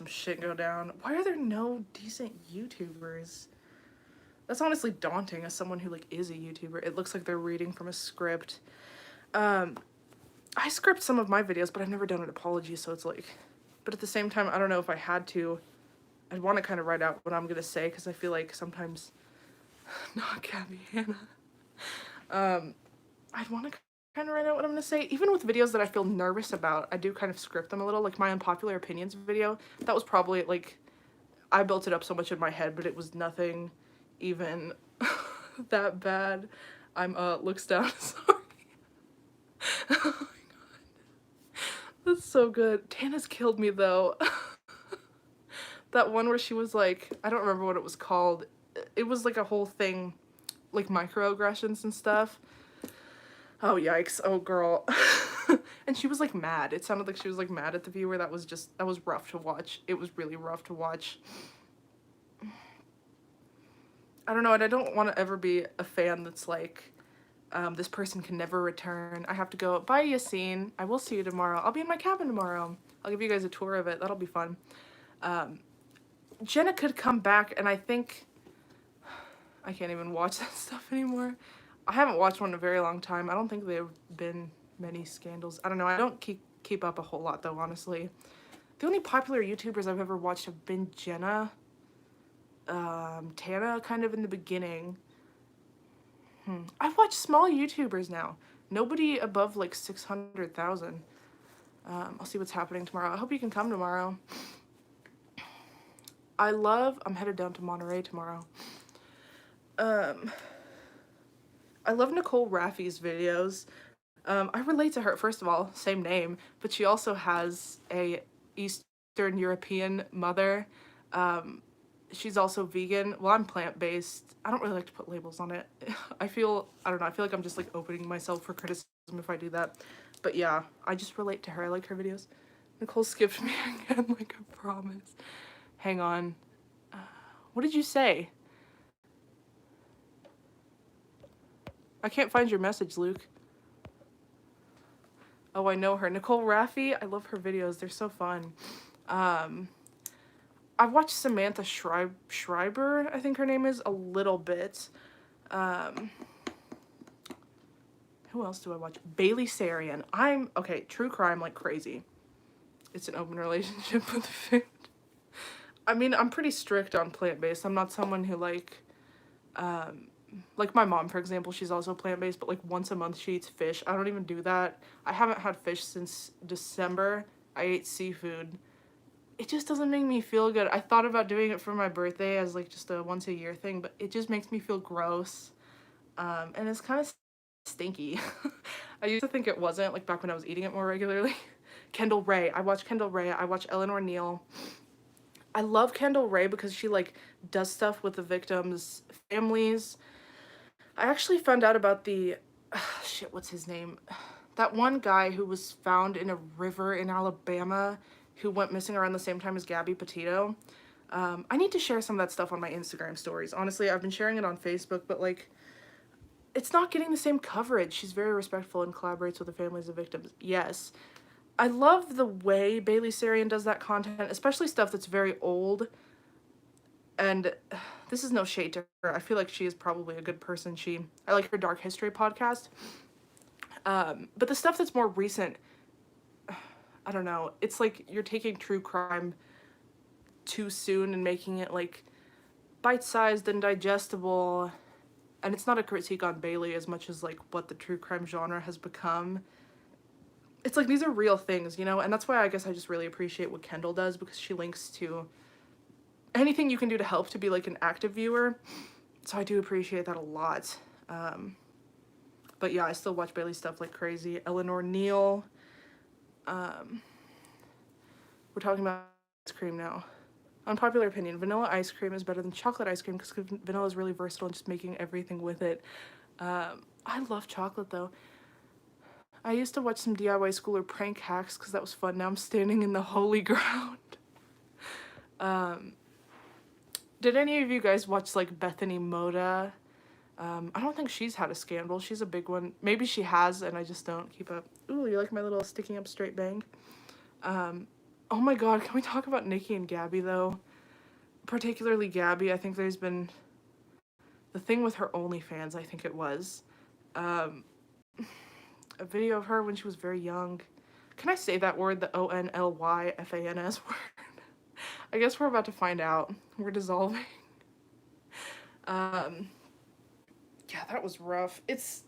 shit go down. Why are there no decent YouTubers? That's honestly daunting as someone who like is a YouTuber. It looks like they're reading from a script. I script some of my videos, but I've never done an apology, so it's like, but at the same time, I don't know if I had to. I'd want to kind of write out what I'm gonna say, because I feel like sometimes, not Gabby Hanna. I'd want to kind of write out what I'm gonna say. Even with videos that I feel nervous about, I do kind of script them a little. Like my unpopular opinions video, that was probably like, I built it up so much in my head, but it was nothing even that bad. I'm looks down, sorry. Oh my god. That's so good. Tana's killed me though. That one where she was like, I don't remember what it was called. It was like a whole thing, like microaggressions and stuff. Oh yikes, oh girl. And she was like mad. It sounded like she was like mad at the viewer. That was rough to watch. It was really rough to watch. I don't know, and I don't want to ever be a fan that's like, this person can never return. I have to go, bye Yassine, I will see you tomorrow. I'll be in my cabin tomorrow. I'll give you guys a tour of it. That'll be fun. Jenna could come back, and I think, I can't even watch that stuff anymore. I haven't watched one in a very long time. I don't think there have been many scandals. I don't know, I don't keep up a whole lot though, honestly. The only popular YouTubers I've ever watched have been Jenna, Tana kind of in the beginning. I watch small YouTubers now. Nobody above like 600,000. I'll see what's happening tomorrow. I hope you can come tomorrow. I'm headed down to Monterey tomorrow. I love Nicole Raffy's videos. I relate to her, first of all, same name, but she also has a East Eastern European mother. She's also vegan. Well, I'm plant-based. I don't really like to put labels on it. I don't know, I feel like I'm just like opening myself for criticism if I do that. But yeah, I just relate to her. I like her videos. Nicole skipped me again, like I promised. Hang on. What did you say? I can't find your message, Luke. Oh, I know her. Nicole Raffy. I love her videos. They're so fun. I've watched Samantha Schreiber, I think her name is, a little bit. Who else do I watch? Bailey Sarian. Okay, true crime like crazy. It's an open relationship with food. I mean, I'm pretty strict on plant-based. I'm not someone who like my mom, for example, she's also plant-based, but like once a month she eats fish. I don't even do that. I haven't had fish since December. I ate seafood. It just doesn't make me feel good. I thought about doing it for my birthday as like just a once a year thing, but it just makes me feel gross. And it's kind of stinky. I used to think it wasn't, like back when I was eating it more regularly. Kendall Rae. I watch Kendall Rae. I watch Eleanor Neal. I love Kendall Rae because she like does stuff with the victims' families. I actually found out about the shit, what's his name? That one guy who was found in a river in Alabama who went missing around the same time as Gabby Petito. I need to share some of that stuff on my Instagram stories. Honestly, I've been sharing it on Facebook, but like, it's not getting the same coverage. She's very respectful and collaborates with the families of victims. Yes. I love the way Bailey Sarian does that content, especially stuff that's very old. And this is no shade to her. I feel like she is probably a good person. I like her Dark History podcast. But the stuff that's more recent, I don't know. It's like you're taking true crime too soon and making it like bite-sized and digestible. And it's not a critique on Bailey as much as like what the true crime genre has become. It's like these are real things, you know? And that's why I guess I just really appreciate what Kendall does, because she links to anything you can do to help to be like an active viewer. So I do appreciate that a lot. But yeah, I still watch Bailey stuff like crazy. Eleanor Neal. We're talking about ice cream now. Unpopular opinion, vanilla ice cream is better than chocolate ice cream because vanilla is really versatile and just making everything with it. I love chocolate though. I used to watch some DIY school or prank hacks because that was fun. Now I'm standing in the holy ground. Did any of you guys watch like Bethany Moda? I don't think she's had a scandal. She's a big one. Maybe she has and I just don't keep up. Ooh, you like my little sticking up straight bang? Oh my god, can we talk about Nikki and Gabby though? Particularly Gabby. I think there's been the thing with her OnlyFans, I think it was. A video of her when she was very young. Can I say that word? The ONLYFANS word? I guess we're about to find out. We're dissolving. Yeah, that was rough. It's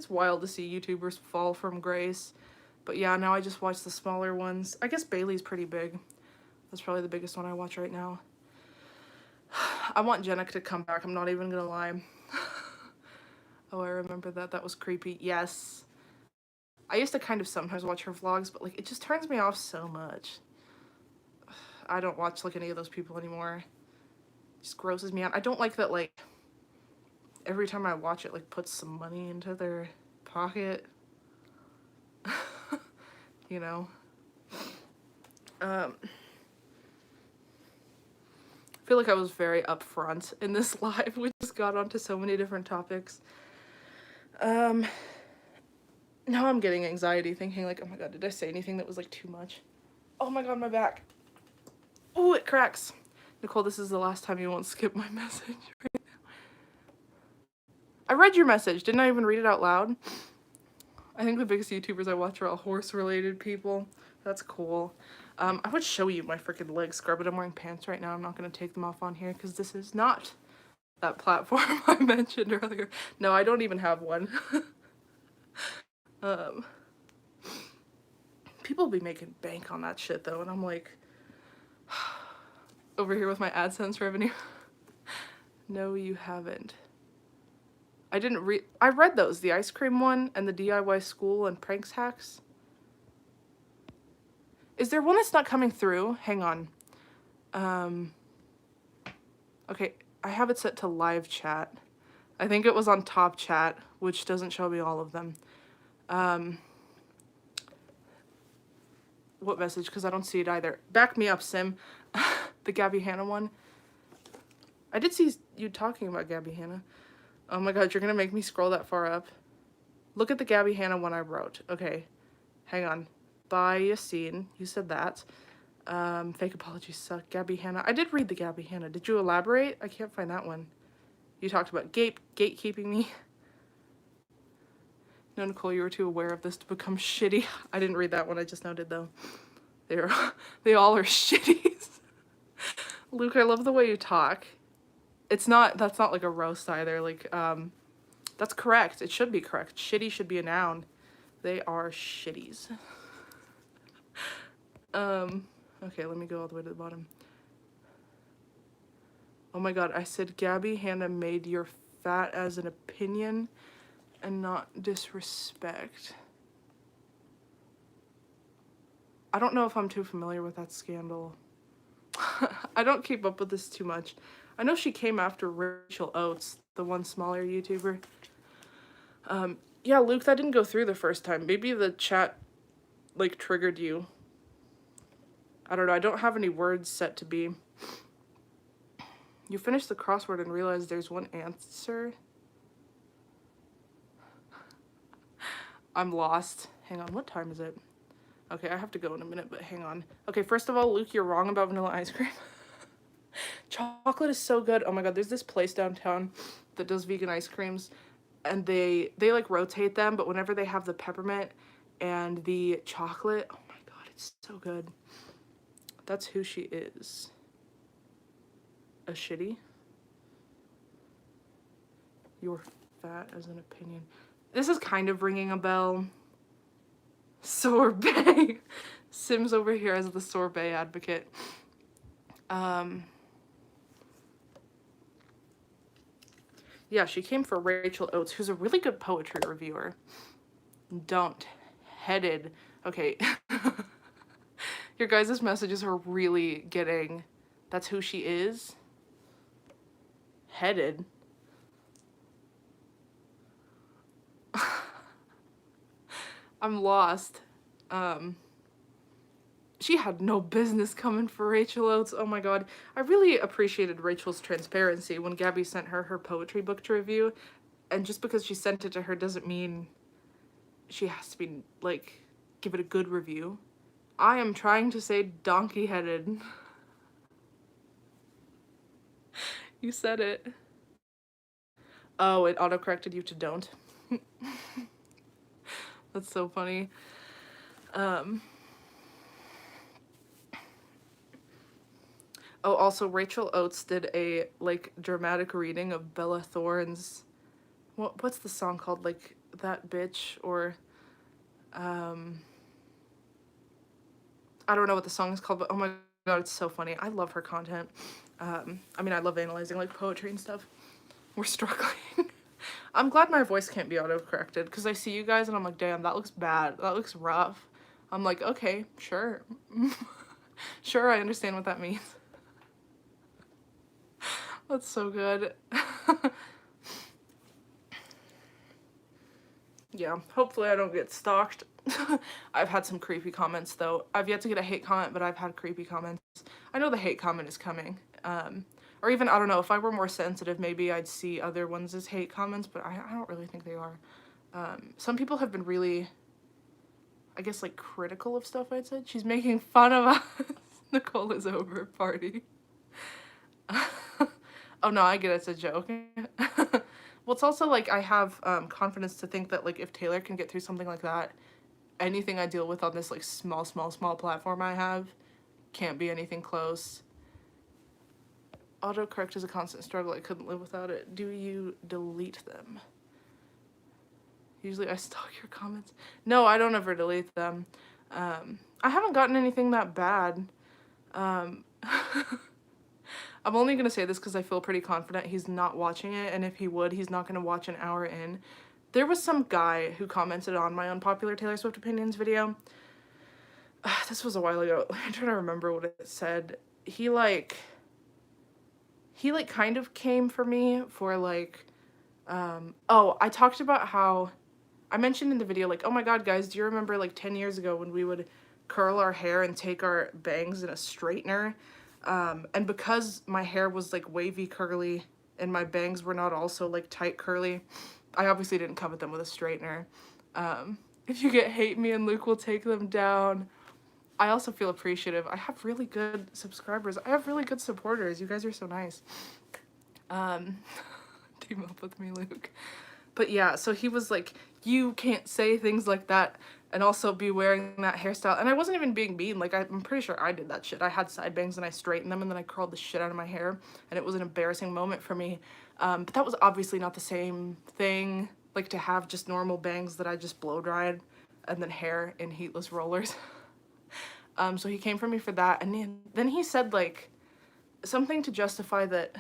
wild to see YouTubers fall from grace. But yeah, now I just watch the smaller ones. I guess Bailey's pretty big. That's probably the biggest one I watch right now. I want Jenna to come back. I'm not even gonna lie. Oh, I remember that. That was creepy. Yes. I used to kind of sometimes watch her vlogs, but like it just turns me off so much. I don't watch like any of those people anymore. It just grosses me out. I don't like that like every time I watch it like puts some money into their pocket. You know? I feel like I was very upfront in this live. We just got onto so many different topics. Now I'm getting anxiety thinking like, oh my god, did I say anything that was like too much? Oh my god, my back. Oh, it cracks. Nicole, this is the last time you won't skip my message right now. I read your message. Didn't I even read it out loud? I think the biggest YouTubers I watch are all horse-related people. That's cool. I would show you my freaking leg scrub, but I'm wearing pants right now. I'm not going to take them off on here because this is not that platform I mentioned earlier. No, I don't even have one. People be making bank on that shit though, and I'm like, over here with my AdSense revenue. No, you haven't. I read those, the ice cream one and the DIY school and pranks hacks. Is there one that's not coming through? Hang on. Okay, I have it set to live chat. I think it was on top chat, which doesn't show me all of them. What message? Because I don't see it either. Back me up, Sim. The Gabby Hanna one. I did see you talking about Gabby Hanna. Oh my god, you're gonna make me scroll that far up. Look at the Gabby Hanna one I wrote. Okay, hang on. By Yassine, you said that. Fake apologies suck. Gabby Hanna. I did read the Gabby Hanna. Did you elaborate? I can't find that one. You talked about gatekeeping me. No, Nicole, you were too aware of this to become shitty. I didn't read that one. I just noted though. They all are shitties. Luke, I love the way you talk. That's not like a roast either. Like, that's correct. It should be correct. Shitty should be a noun. They are shitties. Okay, let me go all the way to the bottom. Oh my god, I said Gabby Hanna made your fat as an opinion and not disrespect. I don't know if I'm too familiar with that scandal. I don't keep up with this too much. I know she came after Rachel Oates, the one smaller YouTuber. Yeah, Luke, that didn't go through the first time. Maybe the chat, like, triggered you. I don't know. I don't have any words set to be. You finished the crossword and realized there's one answer. I'm lost. Hang on, what time is it? Okay, I have to go in a minute, but hang on. Okay, first of all, Luke, you're wrong about vanilla ice cream. Chocolate is so good. Oh my god, there's this place downtown that does vegan ice creams, and they like rotate them, but whenever they have the peppermint and the chocolate, oh my god, it's so good. That's who she is. A shitty? You're fat as an opinion. This is kind of ringing a bell. Sorbet. Sim's over here as the Sorbet Advocate. Yeah, she came for Rachel Oates, who's a really good poetry reviewer. Don't. Headed. Okay. Your guys' messages are really getting... That's who she is? Headed. I'm lost. She had no business coming for Rachel Oates. Oh my god. I really appreciated Rachel's transparency when Gabby sent her her poetry book to review. And just because she sent it to her doesn't mean she has to be, like, give it a good review. I am trying to say donkey-headed. You said it. Oh, it autocorrected you to don't. That's so funny. Oh, also, Rachel Oates did a, like, dramatic reading of Bella Thorne's... What's the song called? Like, That Bitch, or... I don't know what the song is called, but oh my god, it's so funny. I love her content. I mean, I love analyzing, like, poetry and stuff. We're struggling. I'm glad my voice can't be auto-corrected, because I see you guys and I'm like, damn, that looks bad. That looks rough. I'm like, okay, sure. Sure, I understand what that means. That's so good. Yeah, hopefully I don't get stalked. I've had some creepy comments, though. I've yet to get a hate comment, but I've had creepy comments. I know the hate comment is coming. Or even, I don't know, if I were more sensitive, maybe I'd see other ones as hate comments, but I don't really think they are. Some people have been really, I guess, like, critical of stuff I'd said. She's making fun of us. Nicole is over, party. Oh no, I get it, it's a joke. Well, it's also, like, I have confidence to think that, like, if Taylor can get through something like that, anything I deal with on this, like, small platform I have can't be anything close. Autocorrect is a constant struggle. I couldn't live without it. Do you delete them? Usually I stalk your comments. No, I don't ever delete them. I haven't gotten anything that bad. I'm only going to say this because I feel pretty confident he's not watching it, and if he would, he's not going to watch an hour in. There was some guy who commented on my unpopular Taylor Swift opinions video. this was a while ago. I'm trying to remember what it said. He like kind of came for me for like, oh, I talked about how, I mentioned in the video, like, oh my god, guys, do you remember like 10 years ago when we would curl our hair and take our bangs in a straightener? And because my hair was like wavy curly and my bangs were not also like tight curly, I obviously didn't cover them with a straightener. If you get hate, me and Luke will take them down. I also feel appreciative. I have really good subscribers. I have really good supporters. You guys are so nice. Team up with me, Luke. But yeah, so he was like, you can't say things like that and also be wearing that hairstyle. And I wasn't even being mean. Like, I'm pretty sure I did that shit. I had side bangs and I straightened them and then I curled the shit out of my hair. And it was an embarrassing moment for me. But that was obviously not the same thing. Like, to have just normal bangs that I just blow dried and then hair in heatless rollers. So he came for me for that. And then he said, like, something to justify that...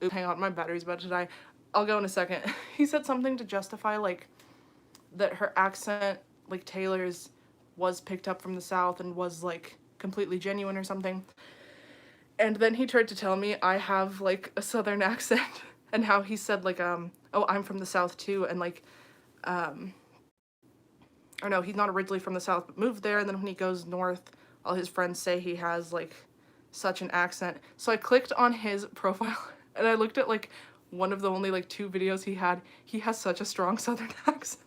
Oops, hang on, my battery's about to die. I'll go in a second. He said something to justify, like, that her accent, like Taylor's, was picked up from the South and was, like, completely genuine or something. And then he tried to tell me I have, like, a Southern accent. And how he said, like, oh, I'm from the South, too. And, like, or no, he's not originally from the South, but moved there. And then when he goes north, all his friends say he has, like, such an accent. So I clicked on his profile, and I looked at, like, one of the only, like, 2 videos he had. He has such a strong Southern accent.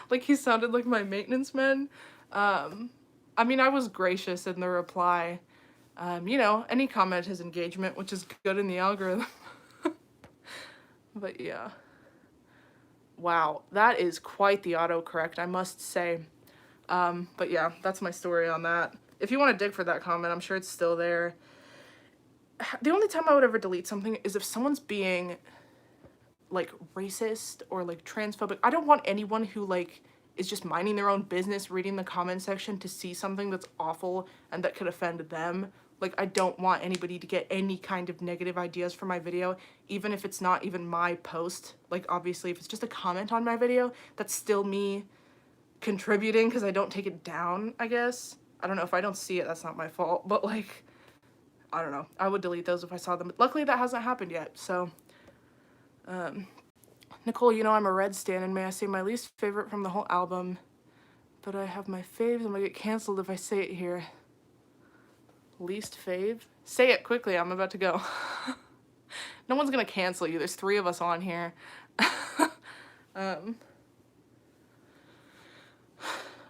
Like, he sounded like my maintenance man. I mean, I was gracious in the reply. You know, any comment is engagement, which is good in the algorithm. But yeah. Wow, that is quite the autocorrect, I must say. But yeah, that's my story on that. If you want to dig for that comment, I'm sure it's still there. The only time I would ever delete something is if someone's being, like, racist or, like, transphobic. I don't want anyone who, like, is just minding their own business reading the comment section to see something that's awful and that could offend them. Like, I don't want anybody to get any kind of negative ideas for my video, even if it's not even my post. Like, obviously, if it's just a comment on my video, that's still me contributing because I don't take it down, I guess. I don't know, if I don't see it, that's not my fault, but, like, I don't know. I would delete those if I saw them. But luckily, that hasn't happened yet, so... Nicole, you know I'm a Red stan, and may I say my least favorite from the whole album, but I have my faves. I'm gonna get canceled if I say it here. Least fave? Say it quickly, I'm about to go. No one's gonna cancel you, there's 3 of us on here. I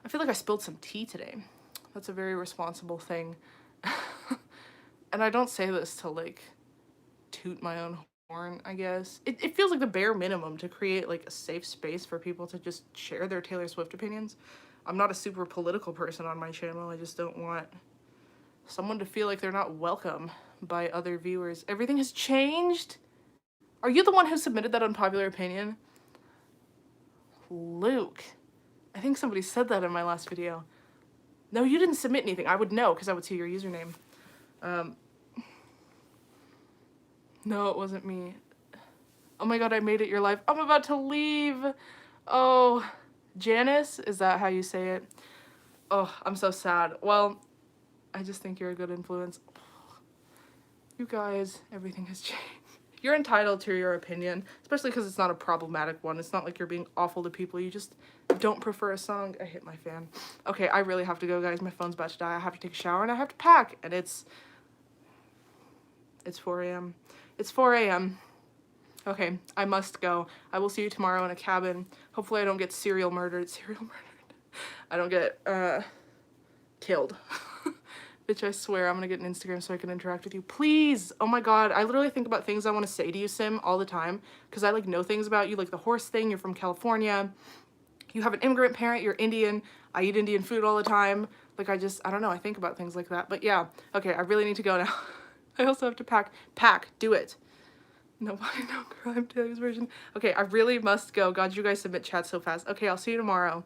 feel like I spilled some tea today. That's a very responsible thing. And I don't say this to, like, toot my own horn, I guess. It feels like the bare minimum to create, like, a safe space for people to just share their Taylor Swift opinions. I'm not a super political person on my channel. I just don't want someone to feel like they're not welcome by other viewers. Everything has changed? Are you the one who submitted that unpopular opinion? Luke. I think somebody said that in my last video. No, you didn't submit anything. I would know because I would see your username. No, it wasn't me. Oh my god, I made it your life. I'm about to leave. Oh, Janice? Is that how you say it? Oh, I'm so sad. Well, I just think you're a good influence. You guys, everything has changed. You're entitled to your opinion, especially because it's not a problematic one. It's not like you're being awful to people. You just don't prefer a song. I hit my fan. Okay, I really have to go, guys. My phone's about to die. I have to take a shower and I have to pack. And it's 4 a.m. It's 4 a.m. Okay, I must go. I will see you tomorrow in a cabin. Hopefully I don't get serial murdered. I don't get, killed. Bitch, I swear I'm gonna get an Instagram so I can interact with you. Please! Oh my god, I literally think about things I want to say to you, Sim, all the time. Because I, like, know things about you, like the horse thing, you're from California. You have an immigrant parent, you're Indian. I eat Indian food all the time. Like, I don't know, I think about things like that. But yeah, okay, I really need to go now. I also have to pack. Pack, do it. Nobody, no girl, I'm Taylor's version. Okay, I really must go. God, you guys submit chat so fast. Okay, I'll see you tomorrow.